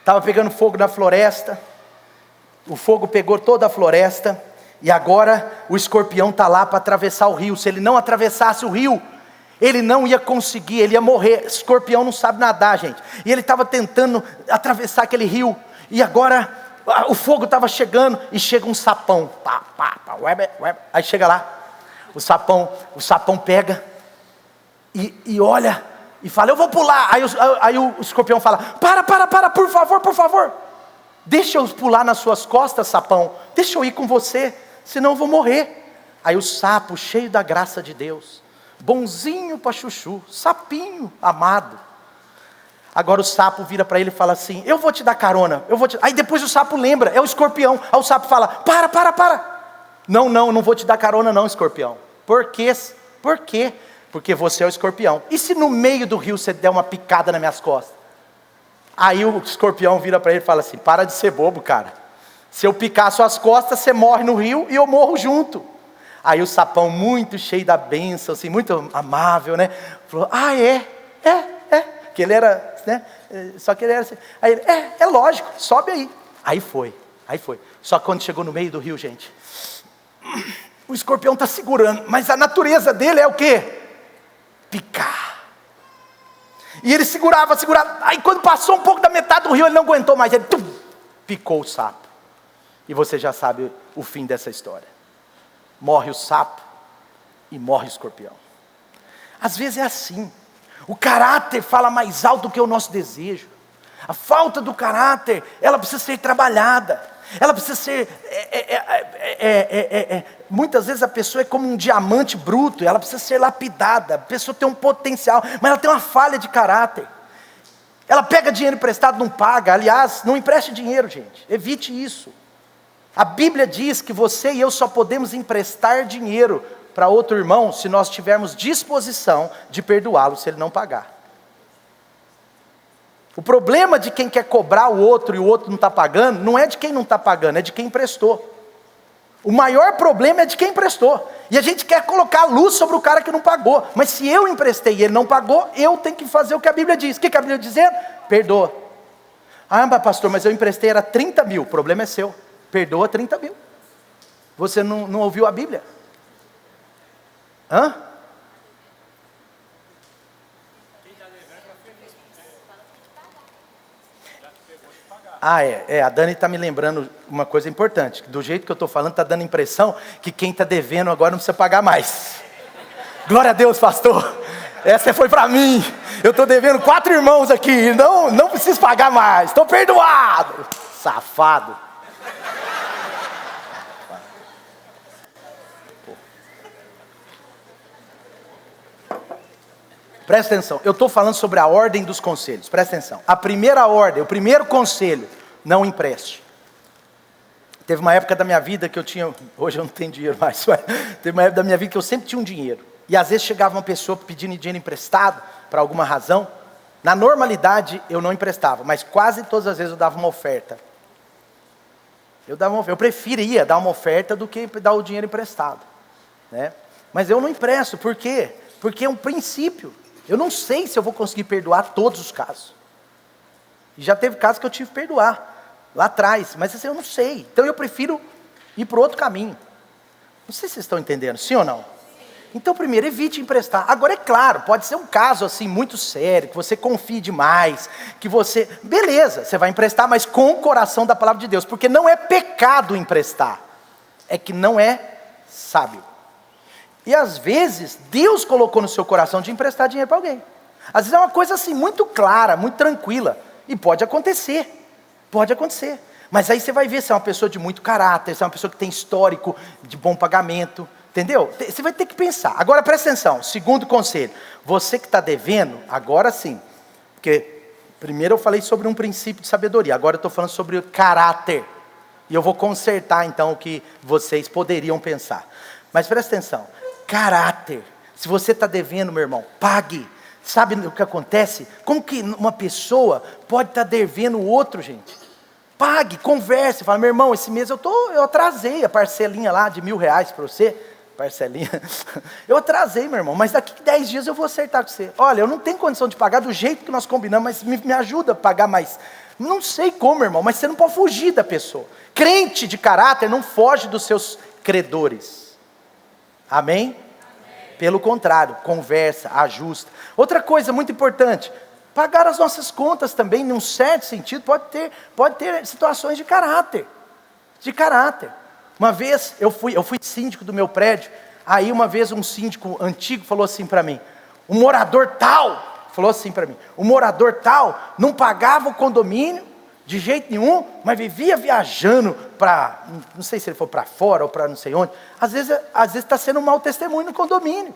A: Estava pegando fogo na floresta, o fogo pegou toda a floresta, e agora o escorpião está lá para atravessar o rio. Se ele não atravessasse o rio, ele não ia conseguir, ele ia morrer. Escorpião não sabe nadar, gente. E ele estava tentando atravessar aquele rio, e agora o fogo estava chegando, e chega um sapão. Aí chega lá, o sapão pega, e olha, e fala: eu vou pular. Aí o escorpião fala: para, por favor. Deixa eu pular nas suas costas, sapão. Deixa eu ir com você, senão eu vou morrer. Aí o sapo, cheio da graça de Deus, bonzinho para chuchu, sapinho amado. Agora o sapo vira para ele e fala assim: eu vou te dar carona. Aí depois o sapo lembra, é o escorpião. Aí o sapo fala: para. Não vou te dar carona não, escorpião. Por quê? Por quê? Porque você é o escorpião. E se no meio do rio você der uma picada nas minhas costas? Aí o escorpião vira para ele e fala assim: para de ser bobo, cara. Se eu picar suas costas, você morre no rio e eu morro junto. Aí o sapão, muito cheio da bênção, assim, muito amável, né? Falou: ah, é. Que ele era, né? Só que ele era assim. Aí ele: é lógico, sobe aí. Aí foi. Só que quando chegou no meio do rio, gente, o escorpião está segurando, mas a natureza dele é o quê? Picar. E ele segurava. Aí quando passou um pouco da metade do rio, ele não aguentou mais. Ele picou o sapo. E você já sabe o fim dessa história. Morre o sapo e morre o escorpião. Às vezes é assim. O caráter fala mais alto do que o nosso desejo. A falta do caráter, ela precisa ser trabalhada. Ela precisa ser... muitas vezes a pessoa é como um diamante bruto. Ela precisa ser lapidada. A pessoa tem um potencial, mas ela tem uma falha de caráter. Ela pega dinheiro emprestado, não paga. Aliás, não empreste dinheiro, gente. Evite isso. A Bíblia diz que você e eu só podemos emprestar dinheiro para outro irmão se nós tivermos disposição de perdoá-lo se ele não pagar. O problema de quem quer cobrar o outro e o outro não está pagando, não é de quem não está pagando, é de quem emprestou. O maior problema é de quem emprestou. E a gente quer colocar a luz sobre o cara que não pagou. Mas se eu emprestei e ele não pagou, eu tenho que fazer o que a Bíblia diz. O que a Bíblia diz? Perdoa. Ah, mas pastor, mas eu emprestei, era 30 mil. O problema é seu. Perdoa 30 mil. Você não ouviu a Bíblia? Hã? Ah, a Dani está me lembrando uma coisa importante. Do jeito que eu estou falando, está dando a impressão que quem está devendo agora não precisa pagar mais. Glória a Deus, pastor. Essa foi para mim. Eu estou devendo 4 irmãos aqui. Não preciso pagar mais. Estou perdoado. Safado. Presta atenção, eu estou falando sobre a ordem dos conselhos, presta atenção. A primeira ordem, o primeiro conselho, não empreste. Teve uma época da minha vida que eu tinha, hoje eu não tenho dinheiro mais, teve uma época da minha vida que eu sempre tinha um dinheiro. E às vezes chegava uma pessoa pedindo dinheiro emprestado, por alguma razão. Na normalidade eu não emprestava, mas quase todas as vezes eu dava uma oferta. Eu preferia dar uma oferta do que dar o dinheiro emprestado, né? Mas eu não empresto, por quê? Porque é um princípio. Eu não sei se eu vou conseguir perdoar todos os casos. E já teve casos que eu tive que perdoar, lá atrás, mas assim, eu não sei. Então eu prefiro ir para outro caminho. Não sei se vocês estão entendendo, sim ou não? Então primeiro, evite emprestar. Agora é claro, pode ser um caso assim muito sério, que você confie demais, que você... Beleza, você vai emprestar, mas com o coração da palavra de Deus. Porque não é pecado emprestar, é que não é sábio. E às vezes, Deus colocou no seu coração de emprestar dinheiro para alguém. Às vezes é uma coisa assim, muito clara, muito tranquila. E pode acontecer. Mas aí você vai ver se é uma pessoa de muito caráter, se é uma pessoa que tem histórico de bom pagamento. Entendeu? Você vai ter que pensar. Agora presta atenção, segundo conselho. Você que está devendo, agora sim. Porque primeiro eu falei sobre um princípio de sabedoria. Agora eu estou falando sobre o caráter. E eu vou consertar então o que vocês poderiam pensar. Mas presta atenção. Caráter. Se você está devendo, meu irmão, pague. Sabe o que acontece? Como que uma pessoa pode estar devendo o outro, gente? Pague, converse. Fala: meu irmão, esse mês eu atrasei a parcelinha lá de R$1.000 para você. Parcelinha. Eu atrasei, meu irmão, mas daqui 10 dias eu vou acertar com você. Olha, eu não tenho condição de pagar do jeito que nós combinamos, mas me ajuda a pagar mais. Não sei como, irmão, mas você não pode fugir da pessoa. Crente de caráter não foge dos seus credores. Amém? Pelo contrário, conversa, ajusta. Outra coisa muito importante, pagar as nossas contas também, num certo sentido, pode ter situações de caráter. Uma vez eu fui síndico do meu prédio, aí uma vez um síndico antigo falou assim para mim: o morador tal não pagava o condomínio de jeito nenhum, mas vivia viajando para, não sei se ele foi para fora ou para não sei onde. Às vezes está sendo um mau testemunho no condomínio.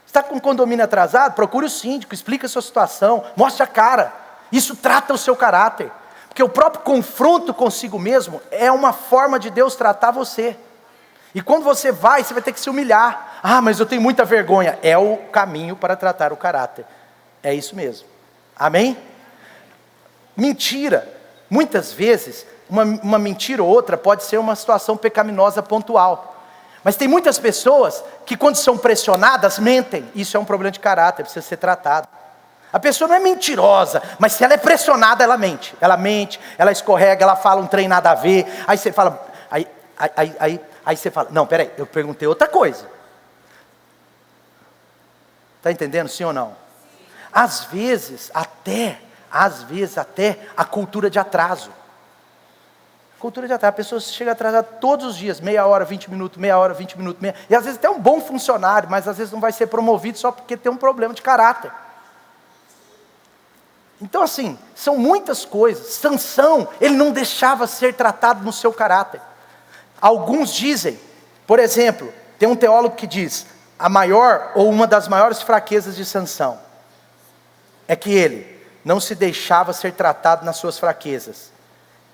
A: Está com o condomínio atrasado? Procure o síndico, explique a sua situação, mostre a cara. Isso trata o seu caráter. Porque o próprio confronto consigo mesmo é uma forma de Deus tratar você. E quando você vai ter que se humilhar. Ah, mas eu tenho muita vergonha. É o caminho para tratar o caráter. É isso mesmo. Amém? Mentira. Muitas vezes, uma mentira ou outra pode ser uma situação pecaminosa pontual. Mas tem muitas pessoas que quando são pressionadas, mentem. Isso é um problema de caráter, precisa ser tratado. A pessoa não é mentirosa, mas se ela é pressionada, ela mente. Ela mente, ela escorrega, ela fala um trem nada a ver. Aí você fala, aí você fala, não, peraí, eu perguntei outra coisa. Está entendendo, sim ou não? Às vezes até a cultura de atraso. Cultura de atraso, a pessoa chega atrasada todos os dias, meia hora, 20 minutos, meia hora, 20 minutos, e às vezes até um bom funcionário, mas às vezes não vai ser promovido só porque tem um problema de caráter. Então assim, são muitas coisas. Sansão, ele não deixava ser tratado no seu caráter. Alguns dizem, por exemplo, tem um teólogo que diz, a maior ou uma das maiores fraquezas de Sansão, é que ele não se deixava ser tratado nas suas fraquezas.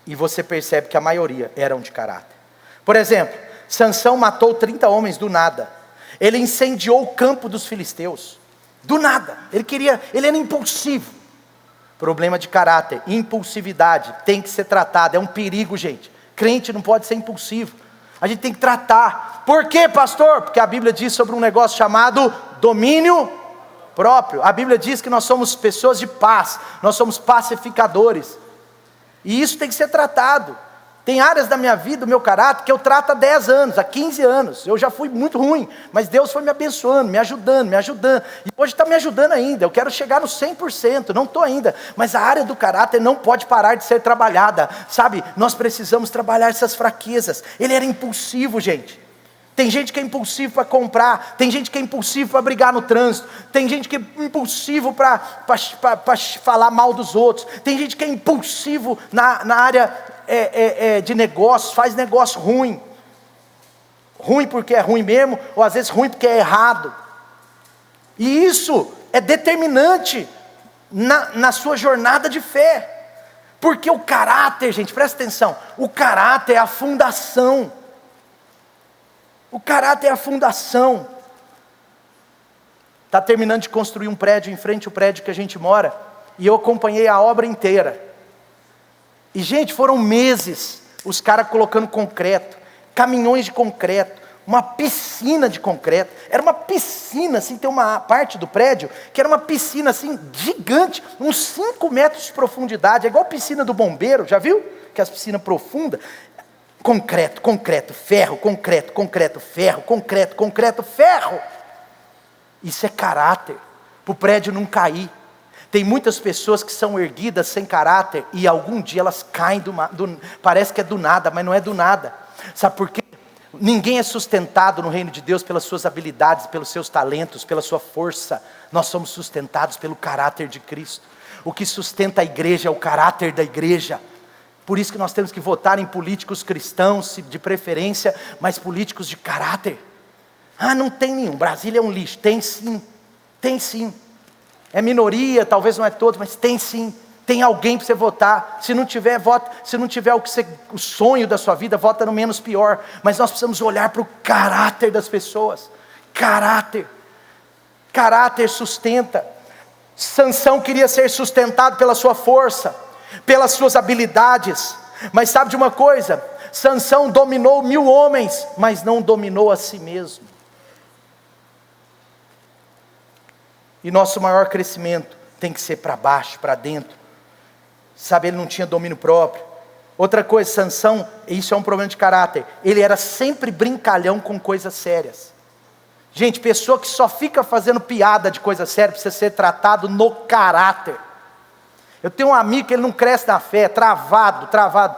A: E você percebe que a maioria eram de caráter. Por exemplo, Sansão matou 30 homens do nada. Ele incendiou o campo dos filisteus. Do nada. Ele era impulsivo. Problema de caráter, impulsividade, tem que ser tratado. É um perigo, gente. Crente não pode ser impulsivo. A gente tem que tratar. Por quê, pastor? Porque a Bíblia diz sobre um negócio chamado domínio próprio. A Bíblia diz que nós somos pessoas de paz. Nós somos pacificadores. E isso tem que ser tratado. Tem áreas da minha vida, do meu caráter, que eu trato há 10 anos, há 15 anos. Eu já fui muito ruim, mas Deus foi me abençoando, me ajudando. E hoje está me ajudando ainda. Eu quero chegar no 100%, não estou ainda. Mas a área do caráter não pode parar de ser trabalhada. Sabe, nós precisamos trabalhar essas fraquezas. Ele era impulsivo, gente. Tem gente que é impulsivo para comprar, tem gente que é impulsivo para brigar no trânsito, tem gente que é impulsivo para falar mal dos outros, tem gente que é impulsivo na área de negócios, faz negócio ruim. Ruim porque é ruim mesmo, ou às vezes ruim porque é errado. E isso é determinante na sua jornada de fé. Porque o caráter, gente, presta atenção, o caráter é a fundação. O caráter é a fundação. Está terminando de construir um prédio em frente ao prédio que a gente mora, e eu acompanhei a obra inteira. E gente, foram meses, os caras colocando concreto, caminhões de concreto, uma piscina de concreto. Era uma piscina, assim, tem uma parte do prédio, que era uma piscina assim, gigante, uns 5 metros de profundidade, é igual a piscina do bombeiro, já viu? Que é as piscinas profundas. Concreto, ferro, ferro. Isso é caráter, para o prédio não cair. Tem muitas pessoas que são erguidas sem caráter, e algum dia elas caem, parece que é do nada, mas não é do nada. Sabe por quê? Ninguém é sustentado no reino de Deus pelas suas habilidades, pelos seus talentos, pela sua força. Nós somos sustentados pelo caráter de Cristo. O que sustenta a igreja é o caráter da igreja. Por isso que nós temos que votar em políticos cristãos, de preferência, mas políticos de caráter. Ah, não tem nenhum, Brasília é um lixo. Tem sim. É minoria, talvez não é todo, mas tem sim. Tem alguém para você votar. Se não tiver, vota. Se não tiver o sonho da sua vida, vota no menos pior. Mas nós precisamos olhar para o caráter das pessoas. Caráter sustenta. Sansão queria ser sustentado pela sua força, pelas suas habilidades, mas sabe de uma coisa? Sansão dominou 1000 homens, mas não dominou a si mesmo. E nosso maior crescimento tem que ser para baixo, para dentro. Sabe, ele não tinha domínio próprio. Outra coisa, Sansão, isso é um problema de caráter, ele era sempre brincalhão com coisas sérias. Gente, pessoa que só fica fazendo piada de coisa séria precisa ser tratado no caráter. Eu tenho um amigo que ele não cresce na fé, travado,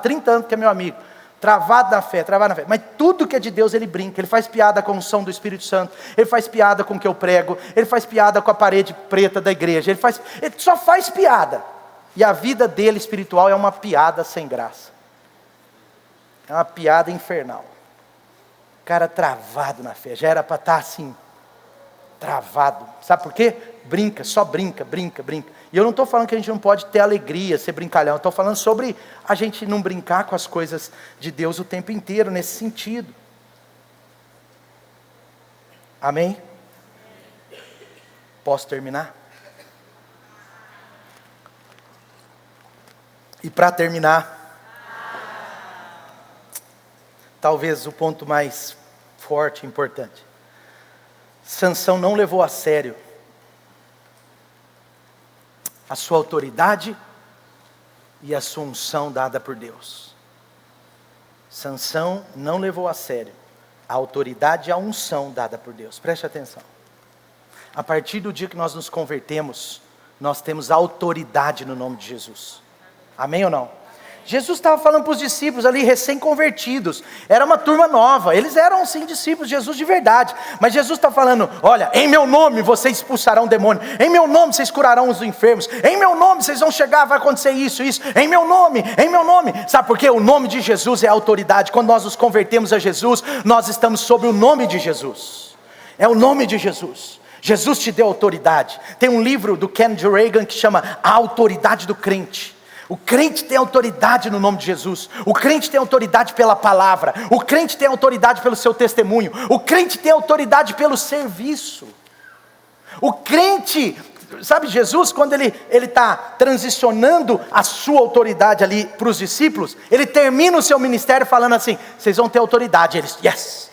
A: 30 anos que é meu amigo, travado na fé, mas tudo que é de Deus ele brinca, ele faz piada com o som do Espírito Santo, ele faz piada com o que eu prego, ele faz piada com a parede preta da igreja, ele só faz piada, e a vida dele espiritual é uma piada sem graça, é uma piada infernal. O cara travado na fé, já era para estar assim, travado, sabe por quê? Brinca, só brinca. E eu não estou falando que a gente não pode ter alegria, ser brincalhão. Eu estou falando sobre a gente não brincar com as coisas de Deus o tempo inteiro, nesse sentido. Amém? Posso terminar? E para terminar, talvez o ponto mais forte e importante. Sansão não levou a sério a sua autoridade e a sua unção dada por Deus. Sansão não levou a sério a autoridade e a unção dada por Deus. Preste atenção. A partir do dia que nós nos convertemos, nós temos autoridade no nome de Jesus. Amém ou não? Jesus estava falando para os discípulos ali recém-convertidos. Era uma turma nova. Eles eram sim discípulos de Jesus de verdade. Mas Jesus está falando, olha, em meu nome vocês expulsarão demônio. Em meu nome vocês curarão os enfermos. Em meu nome vocês vão chegar, vai acontecer isso, isso. Em meu nome, em meu nome. Sabe por quê? O nome de Jesus é a autoridade. Quando nós nos convertemos a Jesus, nós estamos sob o nome de Jesus. É o nome de Jesus. Jesus te deu autoridade. Tem um livro do Kenneth Reagan que chama A Autoridade do Crente. O crente tem autoridade no nome de Jesus. O crente tem autoridade pela palavra. O crente tem autoridade pelo seu testemunho. O crente tem autoridade pelo serviço. O crente, sabe, Jesus, quando ele está transicionando a sua autoridade ali para os discípulos, ele termina o seu ministério falando assim, vocês vão ter autoridade. Eles, yes.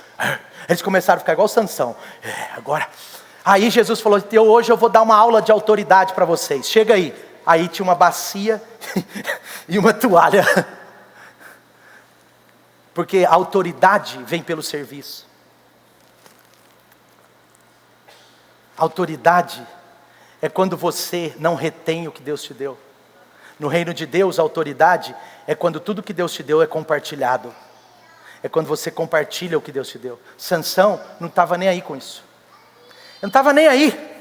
A: Eles começaram a ficar igual Sansão. Agora, aí Jesus falou, hoje eu vou dar uma aula de autoridade para vocês. Chega aí. Aí tinha uma bacia e uma toalha. Porque a autoridade vem pelo serviço. Autoridade é quando você não retém o que Deus te deu. No reino de Deus, a autoridade é quando tudo que Deus te deu é compartilhado. É quando você compartilha o que Deus te deu. Sansão não estava nem aí com isso. Ele não estava nem aí.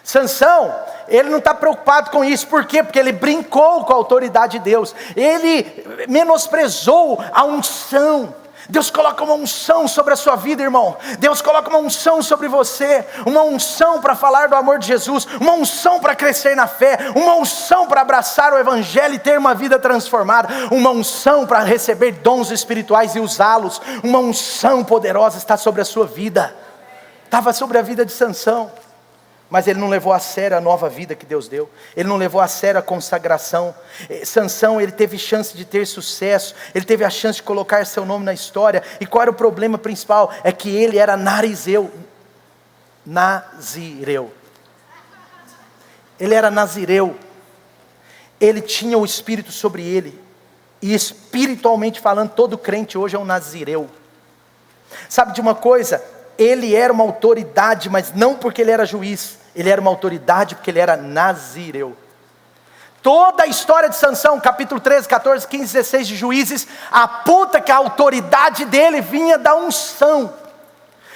A: Sansão, ele não está preocupado com isso. Por quê? Porque ele brincou com a autoridade de Deus. Ele menosprezou a unção. Deus coloca uma unção sobre a sua vida, irmão. Deus coloca uma unção sobre você. Uma unção para falar do amor de Jesus. Uma unção para crescer na fé. Uma unção para abraçar o evangelho e ter uma vida transformada. Uma unção para receber dons espirituais e usá-los. Uma unção poderosa está sobre a sua vida. Estava sobre a vida de Sansão. Mas ele não levou a sério a nova vida que Deus deu. Ele não levou a sério a consagração. Sansão, ele teve chance de ter sucesso. Ele teve a chance de colocar seu nome na história. E qual era o problema principal? É que ele era nazireu. Ele era nazireu. Ele tinha o Espírito sobre ele. E espiritualmente falando, todo crente hoje é um nazireu. Sabe de uma coisa? Ele era uma autoridade, mas não porque ele era juiz. Ele era uma autoridade porque ele era nazireu. Toda a história de Sansão, capítulo 13, 14, 15, 16 de Juízes, aponta que a autoridade dele vinha da unção.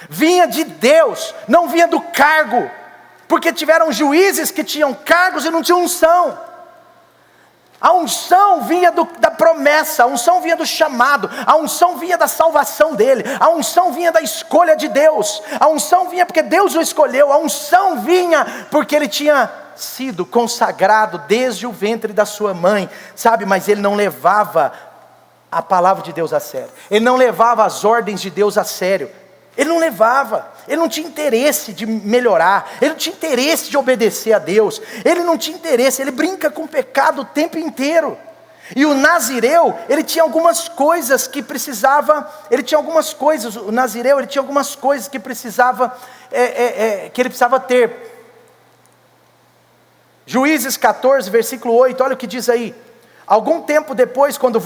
A: Vinha de Deus, não vinha do cargo. Porque tiveram juízes que tinham cargos e não tinham unção. A unção vinha da promessa, a unção vinha do chamado, a unção vinha da salvação dele, a unção vinha da escolha de Deus, a unção vinha porque Deus o escolheu, a unção vinha porque ele tinha sido consagrado desde o ventre da sua mãe, sabe? Mas ele não levava a palavra de Deus a sério, ele não levava as ordens de Deus a sério. Ele não levava, ele não tinha interesse de melhorar, ele não tinha interesse de obedecer a Deus, ele não tinha interesse, ele brinca com o pecado o tempo inteiro. E o nazireu, ele tinha algumas coisas que precisava, o nazireu, ele tinha algumas coisas que precisava, que ele precisava ter. Juízes 14, versículo 8, olha o que diz aí. Algum tempo depois, quando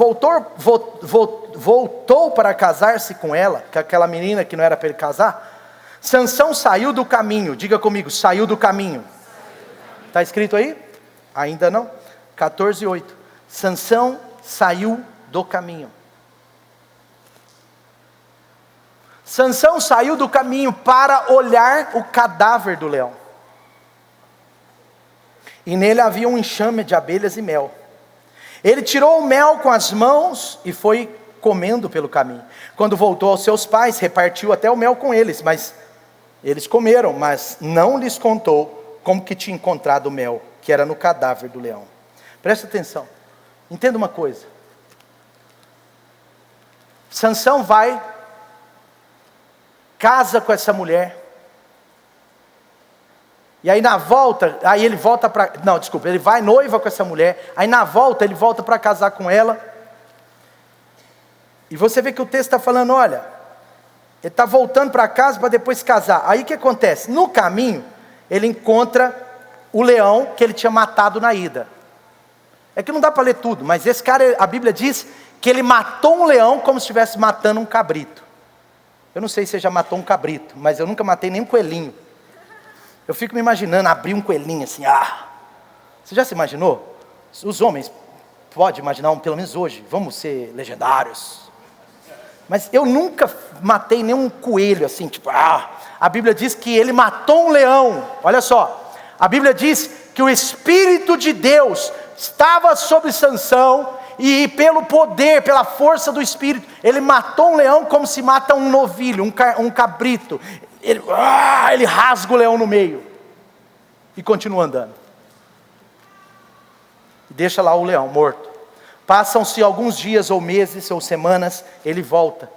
A: voltou para casar-se com ela, com aquela menina que não era para ele casar, Sansão saiu do caminho. Diga comigo, saiu do caminho. Está escrito aí? Ainda não? 14:8. Sansão saiu do caminho. Sansão saiu do caminho para olhar o cadáver do leão. E nele havia um enxame de abelhas e mel. Ele tirou o mel com as mãos e foi comendo pelo caminho. Quando voltou aos seus pais, repartiu até o mel com eles, mas eles comeram, mas não lhes contou como que tinha encontrado o mel, que era no cadáver do leão. Presta atenção, entenda uma coisa. Sansão vai, casa com essa mulher, E aí na volta, aí ele volta para... Não, desculpa, ele vai noiva com essa mulher. Aí na volta ele volta para casar com ela. E você vê que o texto está falando, olha, ele está voltando para casa para depois casar. Aí o que acontece? No caminho, ele encontra o leão que ele tinha matado na ida. É que não dá para ler tudo, mas esse cara, a Bíblia diz que ele matou um leão como se estivesse matando um cabrito. Eu não sei se você já matou um cabrito, mas eu nunca matei nem um coelhinho. Eu fico me imaginando abrir um coelhinho assim, Você já se imaginou? Os homens podem imaginar, pelo menos hoje, vamos ser legendários. Mas eu nunca matei nenhum coelho assim, tipo, A Bíblia diz que ele matou um leão. Olha só, a Bíblia diz que o Espírito de Deus estava sobre Sansão, e pelo poder, pela força do Espírito, ele matou um leão como se mata um novilho, um cabrito. Ele rasga o leão no meio e continua andando. E deixa lá o leão morto. Passam-se alguns dias ou meses ou semanas, ele volta.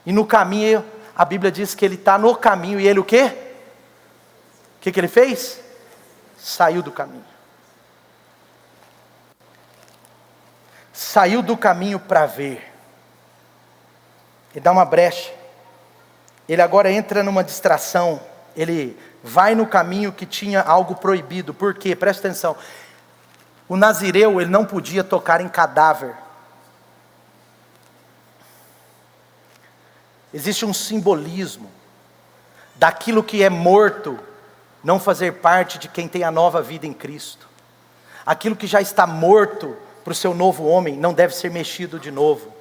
A: E no caminho, a Bíblia diz que ele está no caminho e ele o quê? O que ele fez? Saiu do caminho. Saiu do caminho para ver. Ele dá uma brecha. Ele agora entra numa distração. Ele vai no caminho que tinha algo proibido. Por quê? Presta atenção. O nazireu, ele não podia tocar em cadáver. Existe um simbolismo daquilo que é morto não fazer parte de quem tem a nova vida em Cristo. Aquilo que já está morto para o seu novo homem não deve ser mexido de novo.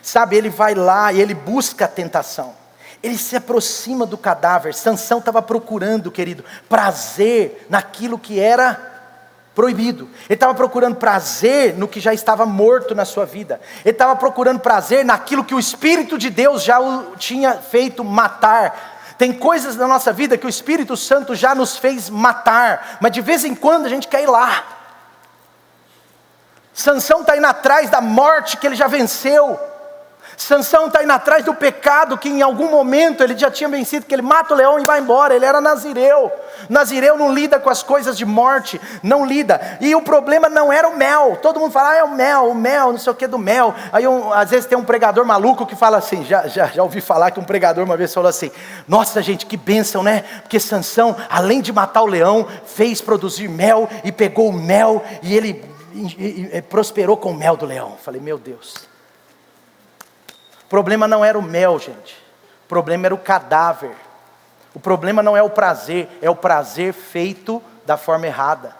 A: Sabe, ele vai lá e ele busca a tentação. Ele se aproxima do cadáver. Sansão estava procurando, querido, prazer naquilo que era proibido. Ele estava procurando prazer no que já estava morto na sua vida. Ele estava procurando prazer naquilo que o Espírito de Deus já o tinha feito matar. Tem coisas na nossa vida que o Espírito Santo já nos fez matar, mas de vez em quando a gente quer ir lá. Sansão está indo atrás da morte que ele já venceu. Sansão está indo atrás do pecado que em algum momento ele já tinha vencido, que ele mata o leão e vai embora. Ele era nazireu. Nazireu não lida com as coisas de morte, não lida. E o problema não era o mel. Todo mundo fala, é o mel, não sei o que do mel. Aí às vezes tem um pregador maluco que fala assim, já ouvi falar que um pregador uma vez falou assim, nossa gente, que bênção, né? Porque Sansão, além de matar o leão, fez produzir mel e pegou o mel e ele prosperou com o mel do leão. Falei, meu Deus. O problema não era o mel, gente. O problema era o cadáver. O problema não é o prazer, é o prazer feito da forma errada.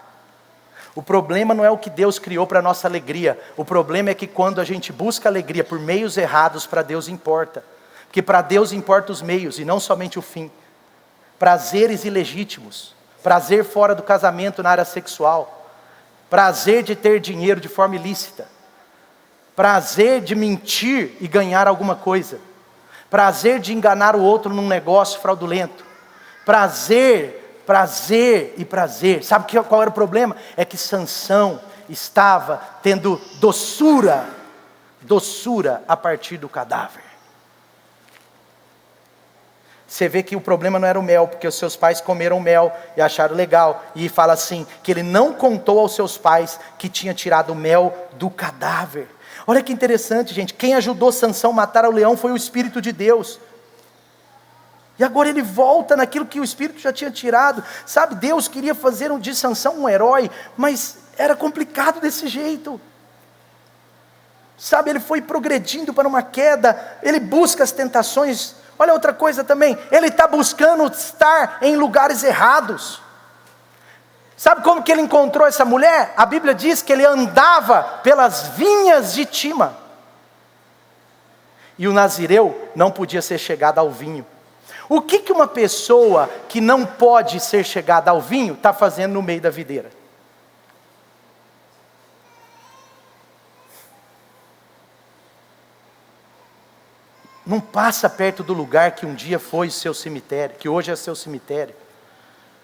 A: O problema não é o que Deus criou para a nossa alegria. O problema é que quando a gente busca alegria por meios errados, para Deus importa. Porque para Deus importa os meios e não somente o fim. Prazeres ilegítimos. Prazer fora do casamento na área sexual. Prazer de ter dinheiro de forma ilícita. Prazer de mentir e ganhar alguma coisa. Prazer de enganar o outro num negócio fraudulento. Prazer. Sabe qual era o problema? É que Sansão estava tendo doçura a partir do cadáver. Você vê que o problema não era o mel, porque os seus pais comeram mel e acharam legal. E fala assim, que ele não contou aos seus pais que tinha tirado o mel do cadáver. Olha que interessante, gente. Quem ajudou Sansão a matar o leão foi o Espírito de Deus. E agora ele volta naquilo que o Espírito já tinha tirado. Sabe, Deus queria fazer de Sansão um herói, mas era complicado desse jeito. Sabe, ele foi progredindo para uma queda. Ele busca as tentações. Olha outra coisa também. Ele está buscando estar em lugares errados. Sabe como que ele encontrou essa mulher? A Bíblia diz que ele andava pelas vinhas de Tima. E o nazireu não podia ser chegado ao vinho. O que uma pessoa que não pode ser chegada ao vinho está fazendo no meio da videira? Não passa perto do lugar que um dia foi o seu cemitério, que hoje é seu cemitério.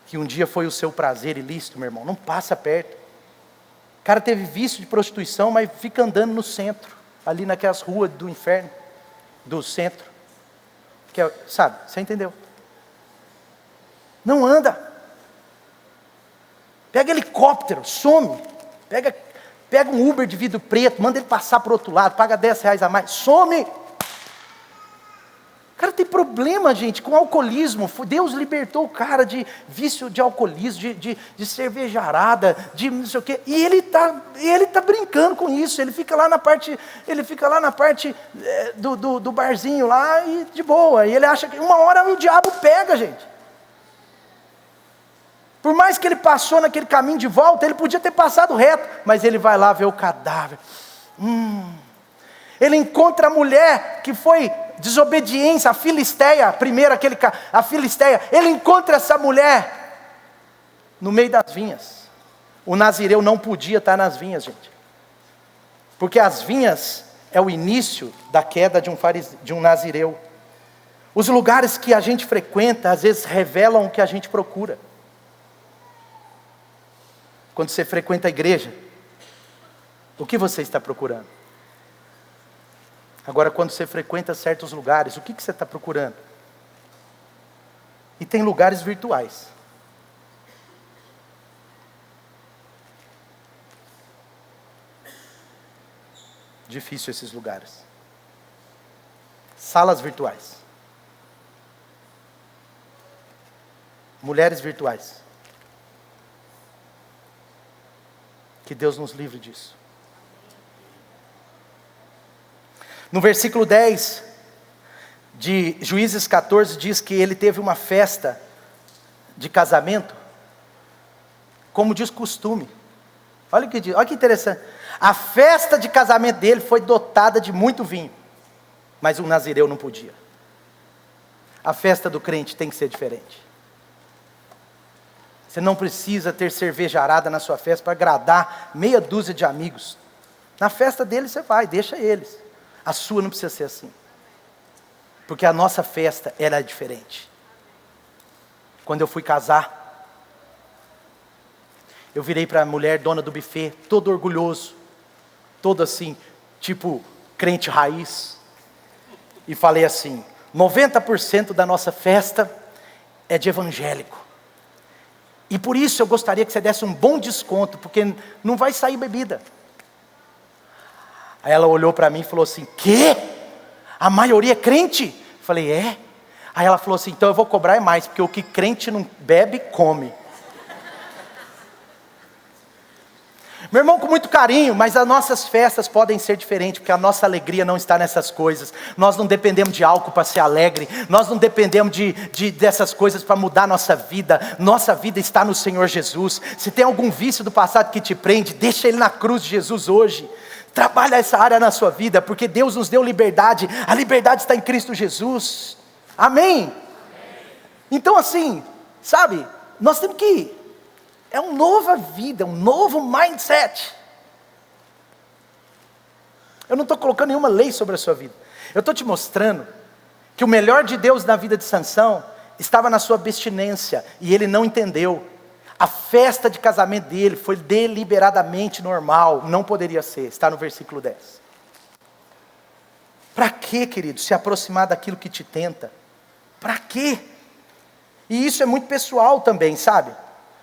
A: Que um dia foi o seu prazer ilícito, meu irmão. Não passa perto. O cara teve vício de prostituição, mas fica andando no centro. Ali naquelas ruas do inferno. Do centro. Que é, sabe, você entendeu? Não anda. Pega helicóptero, some. Pega um Uber de vidro preto, manda ele passar para o outro lado, paga R$10 a mais, some. O cara tem problema, gente, com alcoolismo. Deus libertou o cara de vício de alcoolismo, de cervejarada, de não sei o quê. E ele tá brincando com isso. Ele fica lá na parte do barzinho lá e de boa. E ele acha que uma hora o diabo pega, gente. Por mais que ele passou naquele caminho de volta, ele podia ter passado reto, mas ele vai lá ver o cadáver. Ele encontra a mulher que foi desobediência, a Filisteia, a Filisteia. Ele encontra essa mulher no meio das vinhas. O nazireu não podia estar nas vinhas, gente, porque as vinhas é o início da queda de um nazireu. Os lugares que a gente frequenta às vezes revelam o que a gente procura. Quando você frequenta a igreja, o que você está procurando? Agora, quando você frequenta certos lugares, o que você está procurando? E tem lugares virtuais. Difícil esses lugares. Salas virtuais. Mulheres virtuais. Que Deus nos livre disso. No versículo 10 de Juízes 14 diz que ele teve uma festa de casamento, como diz costume. Olha que interessante. A festa de casamento dele foi dotada de muito vinho, mas o nazireu não podia. A festa do crente tem que ser diferente. Você não precisa ter cervejarada na sua festa para agradar meia dúzia de amigos. Na festa dele você vai, deixa eles. A sua não precisa ser assim. Porque a nossa festa, ela é diferente. Quando eu fui casar, eu virei para a mulher dona do buffet, todo orgulhoso, todo assim, tipo crente raiz, e falei assim: 90% da nossa festa é de evangélico. E por isso eu gostaria que você desse um bom desconto, porque não vai sair bebida. Aí ela olhou para mim e falou assim: quê? A maioria é crente? Falei: é. Aí ela falou assim: então eu vou cobrar mais, porque o que crente não bebe, come. Meu irmão, com muito carinho, mas as nossas festas podem ser diferentes, porque a nossa alegria não está nessas coisas. Nós não dependemos de álcool para ser alegre, nós não dependemos dessas coisas para mudar nossa vida está no Senhor Jesus. Se tem algum vício do passado que te prende, deixa ele na cruz de Jesus hoje. Trabalha essa área na sua vida, porque Deus nos deu liberdade, a liberdade está em Cristo Jesus, amém? Então assim, sabe, nós temos que, é uma nova vida, um novo mindset. Eu não estou colocando nenhuma lei sobre a sua vida, eu estou te mostrando que o melhor de Deus na vida de Sansão estava na sua abstinência, e ele não entendeu. A festa de casamento dele foi deliberadamente normal, não poderia ser, está no versículo 10. Para que, querido, se aproximar daquilo que te tenta? Para quê? E isso é muito pessoal também, sabe?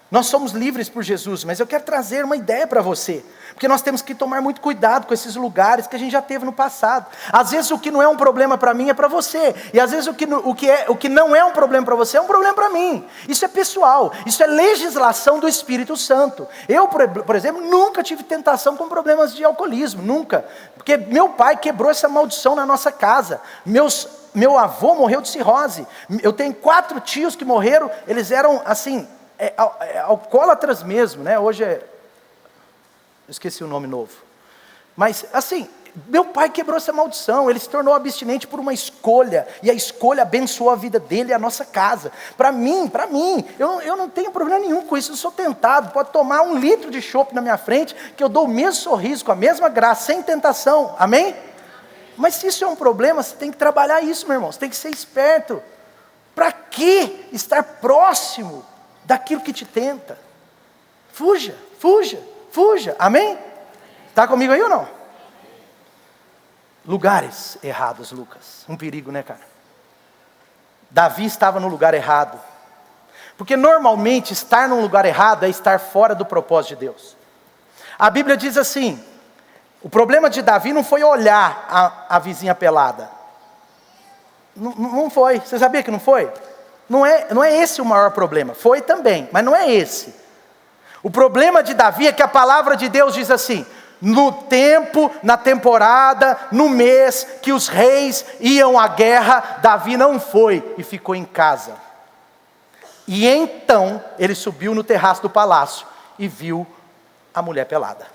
A: Nós somos livres por Jesus, mas eu quero trazer uma ideia para você, porque nós temos que tomar muito cuidado com esses lugares que a gente já teve no passado. Às vezes o que não é um problema para mim é para você, e às vezes o que não é um problema para você é um problema para mim. Isso é pessoal, isso é legislação do Espírito Santo. Eu, por exemplo, nunca tive tentação com problemas de alcoolismo, nunca, porque meu pai quebrou essa maldição na nossa casa. Meu avô morreu de cirrose, eu tenho 4 tios que morreram, eles eram assim, alcoólatras mesmo, né? Hoje eu esqueci o nome novo, mas assim, meu pai quebrou essa maldição, ele se tornou abstinente por uma escolha, e a escolha abençoou a vida dele e a nossa casa. Para mim, eu não tenho problema nenhum com isso, eu sou tentado, pode tomar 1 litro de chopp na minha frente, que eu dou o mesmo sorriso, com a mesma graça, sem tentação, amém? Mas se isso é um problema, você tem que trabalhar isso, meu irmão, você tem que ser esperto. Para que estar próximo daquilo que te tenta? Fuja, amém? Está comigo aí ou não? Lugares errados, Lucas, um perigo, né, cara? Davi estava no lugar errado, Porque normalmente estar num lugar errado é estar fora do propósito de Deus. A Bíblia diz assim, o problema de Davi não foi olhar a vizinha pelada. Não foi, você sabia que não foi? Não é esse o maior problema, foi também, mas não é esse. O problema de Davi é que a palavra de Deus diz assim, no tempo, na temporada, no mês que os reis iam à guerra, Davi não foi e ficou em casa. E então ele subiu no terraço do palácio e viu a mulher pelada.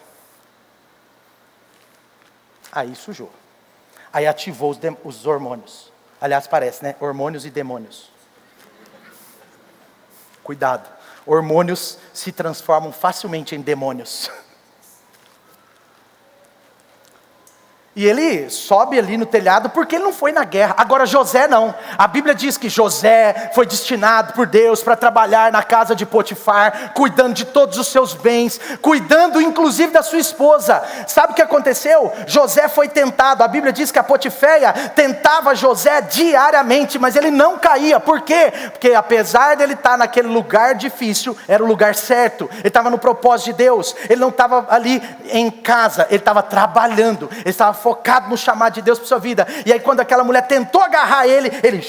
A: Aí sujou. Aí ativou os hormônios. Aliás, parece, né? Hormônios e demônios. Cuidado. Hormônios se transformam facilmente em demônios. E ele sobe ali no telhado porque ele não foi na guerra. Agora José não. A Bíblia diz que José foi destinado por Deus para trabalhar na casa de Potifar, cuidando de todos os seus bens, cuidando inclusive da sua esposa. Sabe o que aconteceu? José foi tentado. A Bíblia diz que a Potiféia tentava José diariamente, mas ele não caía. Por quê? Porque apesar dele estar naquele lugar difícil, era o lugar certo. Ele estava no propósito de Deus. Ele não estava ali em casa, ele estava trabalhando. Ele estava focado no chamado de Deus para sua vida. E aí quando aquela mulher tentou agarrar ele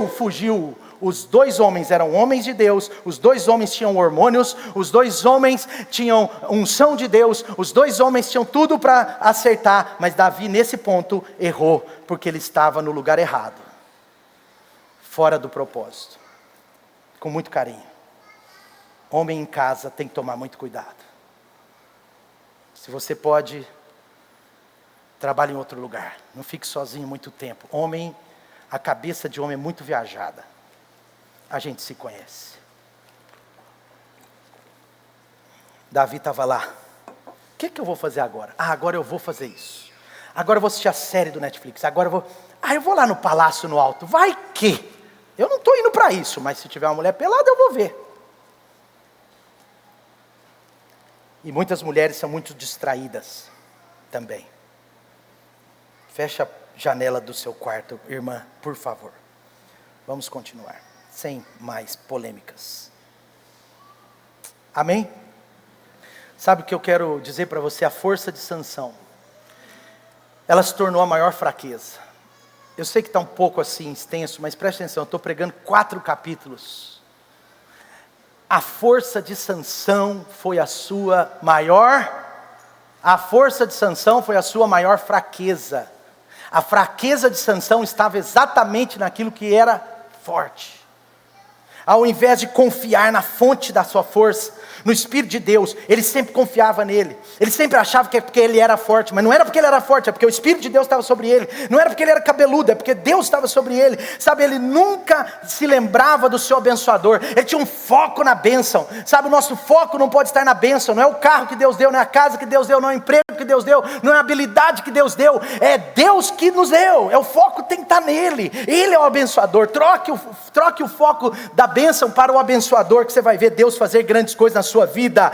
A: fugiu. Os dois homens eram homens de Deus, os dois homens tinham hormônios, os dois homens tinham unção de Deus, os dois homens tinham tudo para acertar, mas Davi nesse ponto errou, porque ele estava no lugar errado, fora do propósito. Com muito carinho. Homem em casa tem que tomar muito cuidado. Se você pode, trabalhe em outro lugar, não fique sozinho muito tempo. Homem, a cabeça de homem é muito viajada. A gente se conhece. Davi estava lá. O que eu vou fazer agora? Agora eu vou fazer isso. Agora eu vou assistir a série do Netflix. Agora eu vou lá no palácio no alto. Vai que? Eu não estou indo para isso, mas se tiver uma mulher pelada eu vou ver. E muitas mulheres são muito distraídas também. Fecha a janela do seu quarto, irmã, por favor. Vamos continuar, sem mais polêmicas. Amém? Sabe o que eu quero dizer para você? A força de Sansão, ela se tornou a maior fraqueza. Eu sei que está um pouco assim, extenso, mas preste atenção, eu estou pregando 4 capítulos. A força de Sansão foi a sua maior... A força de Sansão foi a sua maior fraqueza. A fraqueza de Sansão estava exatamente naquilo que era forte. Ao invés de confiar na fonte da sua força, no Espírito de Deus, ele sempre confiava nele. Ele sempre achava que é porque ele era forte, mas não era porque ele era forte, é porque o Espírito de Deus estava sobre ele. Não era porque ele era cabeludo, é porque Deus estava sobre ele. Sabe, ele nunca se lembrava do seu abençoador. Ele tinha um foco na bênção. Sabe, o nosso foco não pode estar na bênção. Não é o carro que Deus deu, não é a casa que Deus deu, não é o emprego que Deus deu, não é a habilidade que Deus deu. É Deus que nos deu. O foco tem que estar nele. Ele é o abençoador. Troque o foco da bênção para o abençoador, que você vai ver Deus fazer grandes coisas na sua vida.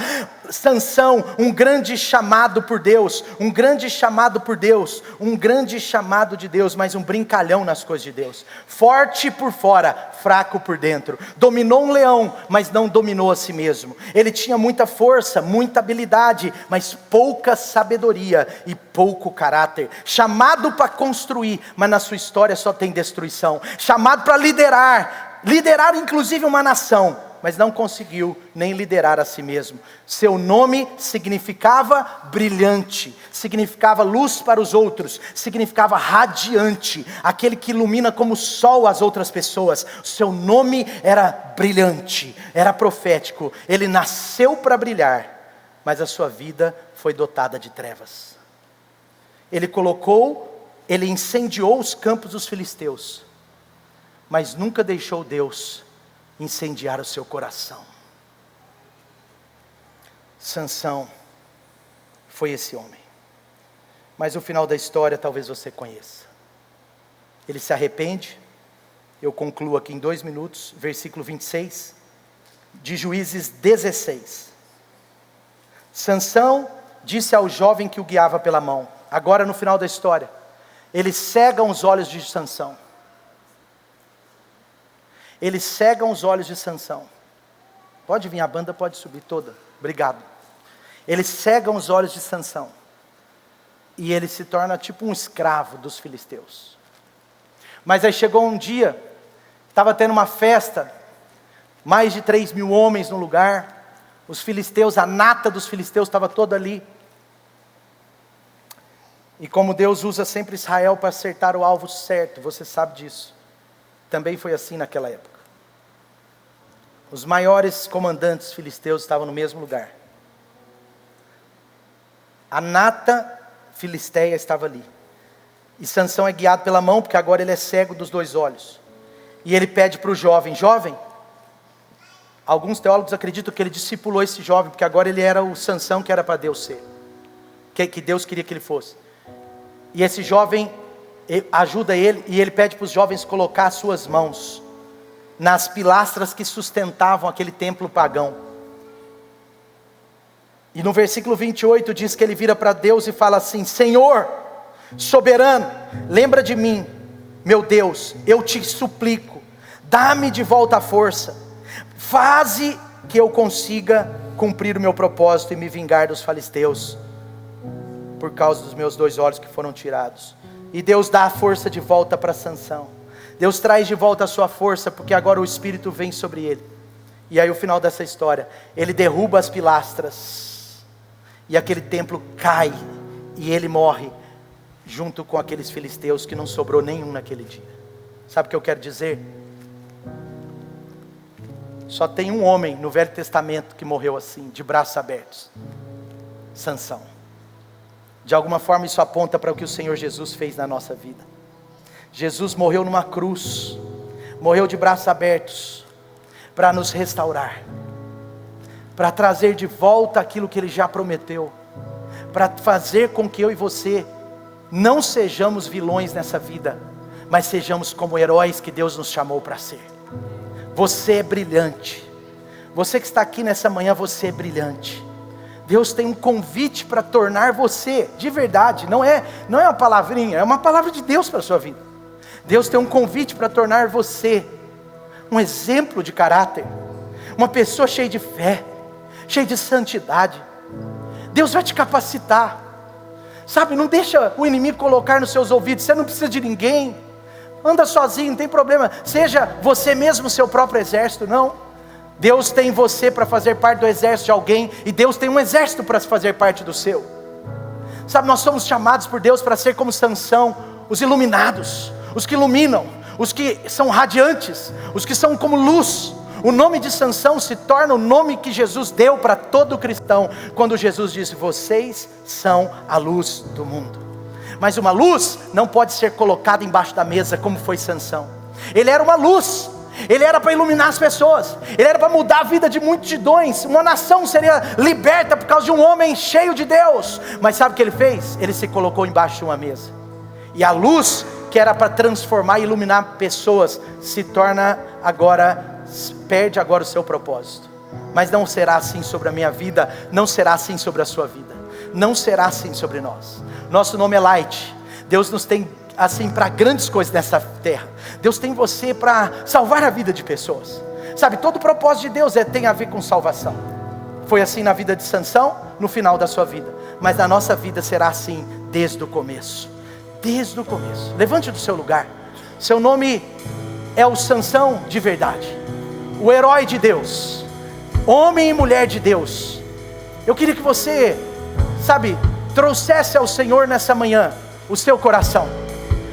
A: Sansão, um grande chamado por Deus, um grande chamado por Deus, um grande chamado de Deus, mas um brincalhão nas coisas de Deus. Forte por fora, fraco por dentro. Dominou um leão, mas não dominou a si mesmo. Ele tinha muita força, muita habilidade, mas pouca sabedoria e pouco caráter. Chamado para construir, mas na sua história só tem destruição. Chamado para liderar inclusive uma nação, mas não conseguiu nem liderar a si mesmo. Seu nome significava brilhante, significava luz para os outros, significava radiante, aquele que ilumina como sol as outras pessoas. Seu nome era brilhante, era profético. Ele nasceu para brilhar, mas a sua vida foi dotada de trevas. Ele incendiou os campos dos filisteus, mas nunca deixou Deus incendiar o seu coração. Sansão foi esse homem. Mas o final da história talvez você conheça. Ele se arrepende. Eu concluo aqui em 2 minutos, versículo 26, de Juízes 16. Sansão disse ao jovem que o guiava pela mão. Agora no final da história, eles cegam os olhos de Sansão. Eles cegam os olhos de Sansão. Pode vir, a banda pode subir toda. Obrigado. Eles cegam os olhos de Sansão. E ele se torna tipo um escravo dos filisteus. Mas aí chegou um dia, estava tendo uma festa, mais de 3.000 homens no lugar, os filisteus, a nata dos filisteus estava toda ali. E como Deus usa sempre Israel para acertar o alvo certo, você sabe disso. Também foi assim naquela época. Os maiores comandantes filisteus estavam no mesmo lugar. A nata filisteia estava ali. E Sansão é guiado pela mão, porque agora ele é cego dos 2 olhos. E ele pede para o jovem, alguns teólogos acreditam que ele discipulou esse jovem, porque agora ele era o Sansão que era para Deus ser, que Deus queria que ele fosse. E esse jovem ajuda ele, e ele pede para os jovens colocar as suas mãos nas pilastras que sustentavam aquele templo pagão. E no versículo 28 diz que ele vira para Deus e fala assim: Senhor, soberano, lembra de mim, meu Deus, eu te suplico, dá-me de volta a força, faze que eu consiga cumprir o meu propósito e me vingar dos filisteus, por causa dos meus 2 olhos que foram tirados. E Deus dá a força de volta para Sansão. Deus traz de volta a sua força, porque agora o Espírito vem sobre ele. E aí o final dessa história, ele derruba as pilastras, e aquele templo cai, e ele morre, junto com aqueles filisteus, que não sobrou nenhum naquele dia. Sabe o que eu quero dizer? Só tem um homem no Velho Testamento que morreu assim, de braços abertos: Sansão. De alguma forma isso aponta para o que o Senhor Jesus fez na nossa vida. Jesus morreu numa cruz, morreu de braços abertos, para nos restaurar, para trazer de volta aquilo que Ele já prometeu, para fazer com que eu e você não sejamos vilões nessa vida, mas sejamos como heróis que Deus nos chamou para ser. Você é brilhante. Você que está aqui nessa manhã, você é brilhante. Deus tem um convite para tornar você, de verdade, não é uma palavrinha, é uma palavra de Deus para a sua vida. Deus tem um convite para tornar você um exemplo de caráter, uma pessoa cheia de fé, cheia de santidade. Deus vai te capacitar, sabe? Não deixa o inimigo colocar nos seus ouvidos: você não precisa de ninguém, anda sozinho, não tem problema, seja você mesmo o seu próprio exército. Não, Deus tem você para fazer parte do exército de alguém, e Deus tem um exército para fazer parte do seu. Sabe, nós somos chamados por Deus para ser como Sansão, os iluminados, os que iluminam, os que são radiantes, os que são como luz. O nome de Sansão se torna o nome que Jesus deu para todo cristão, quando Jesus disse: vocês são a luz do mundo. Mas uma luz não pode ser colocada embaixo da mesa, como foi Sansão. Ele era uma luz, ele era para iluminar as pessoas, ele era para mudar a vida de multidões. Uma nação seria liberta por causa de um homem cheio de Deus. Mas sabe o que ele fez? Ele se colocou embaixo de uma mesa, e a luz que era para transformar e iluminar pessoas, perde agora o seu propósito. Mas não será assim sobre a minha vida, não será assim sobre a sua vida, não será assim sobre nós. Nosso nome é Light. Deus nos tem assim para grandes coisas nessa terra. Deus tem você para salvar a vida de pessoas. Sabe, todo o propósito de Deus tem a ver com salvação. Foi assim na vida de Sansão, no final da sua vida. Mas na nossa vida será assim desde o começo. Desde o começo. Levante do seu lugar. Seu nome é o Sansão de verdade, o herói de Deus, homem e mulher de Deus. Eu queria que você, sabe, trouxesse ao Senhor nessa manhã o seu coração.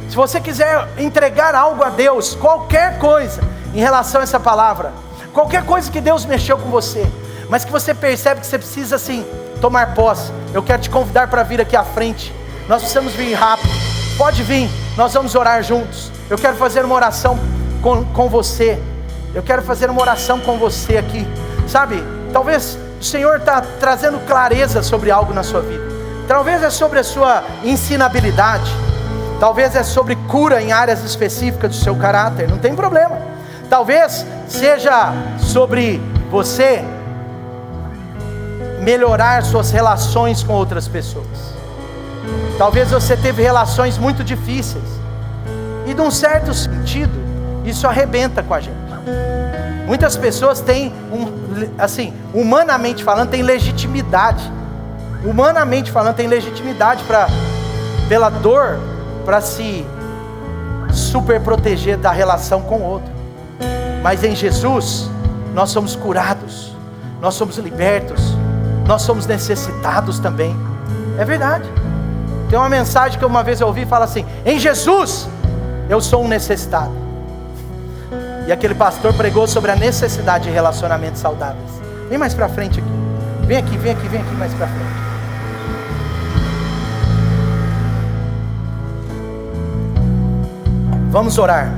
A: Se você quiser entregar algo a Deus, qualquer coisa em relação a essa palavra, qualquer coisa que Deus mexeu com você, mas que você percebe que você precisa assim tomar posse, eu quero te convidar para vir aqui à frente. Nós precisamos vir rápido. Pode vir, nós vamos orar juntos. Eu quero fazer uma oração com você. Eu quero fazer uma oração com você aqui. Sabe, talvez o Senhor está trazendo clareza sobre algo na sua vida. Talvez é sobre a sua ensinabilidade. Talvez é sobre cura em áreas específicas do seu caráter. Não tem problema. Talvez seja sobre você melhorar suas relações com outras pessoas. Talvez você teve relações muito difíceis, e de um certo sentido, isso arrebenta com a gente. Muitas pessoas têm, humanamente falando, têm legitimidade. Humanamente falando, tem legitimidade pela dor, para se super proteger da relação com o outro. Mas em Jesus, nós somos curados, nós somos libertos, nós somos necessitados também. É verdade. Tem uma mensagem que uma vez eu ouvi e fala assim: em Jesus, eu sou um necessitado. E aquele pastor pregou sobre a necessidade de relacionamentos saudáveis. Vem mais para frente aqui. Vem aqui mais para frente. Vamos orar.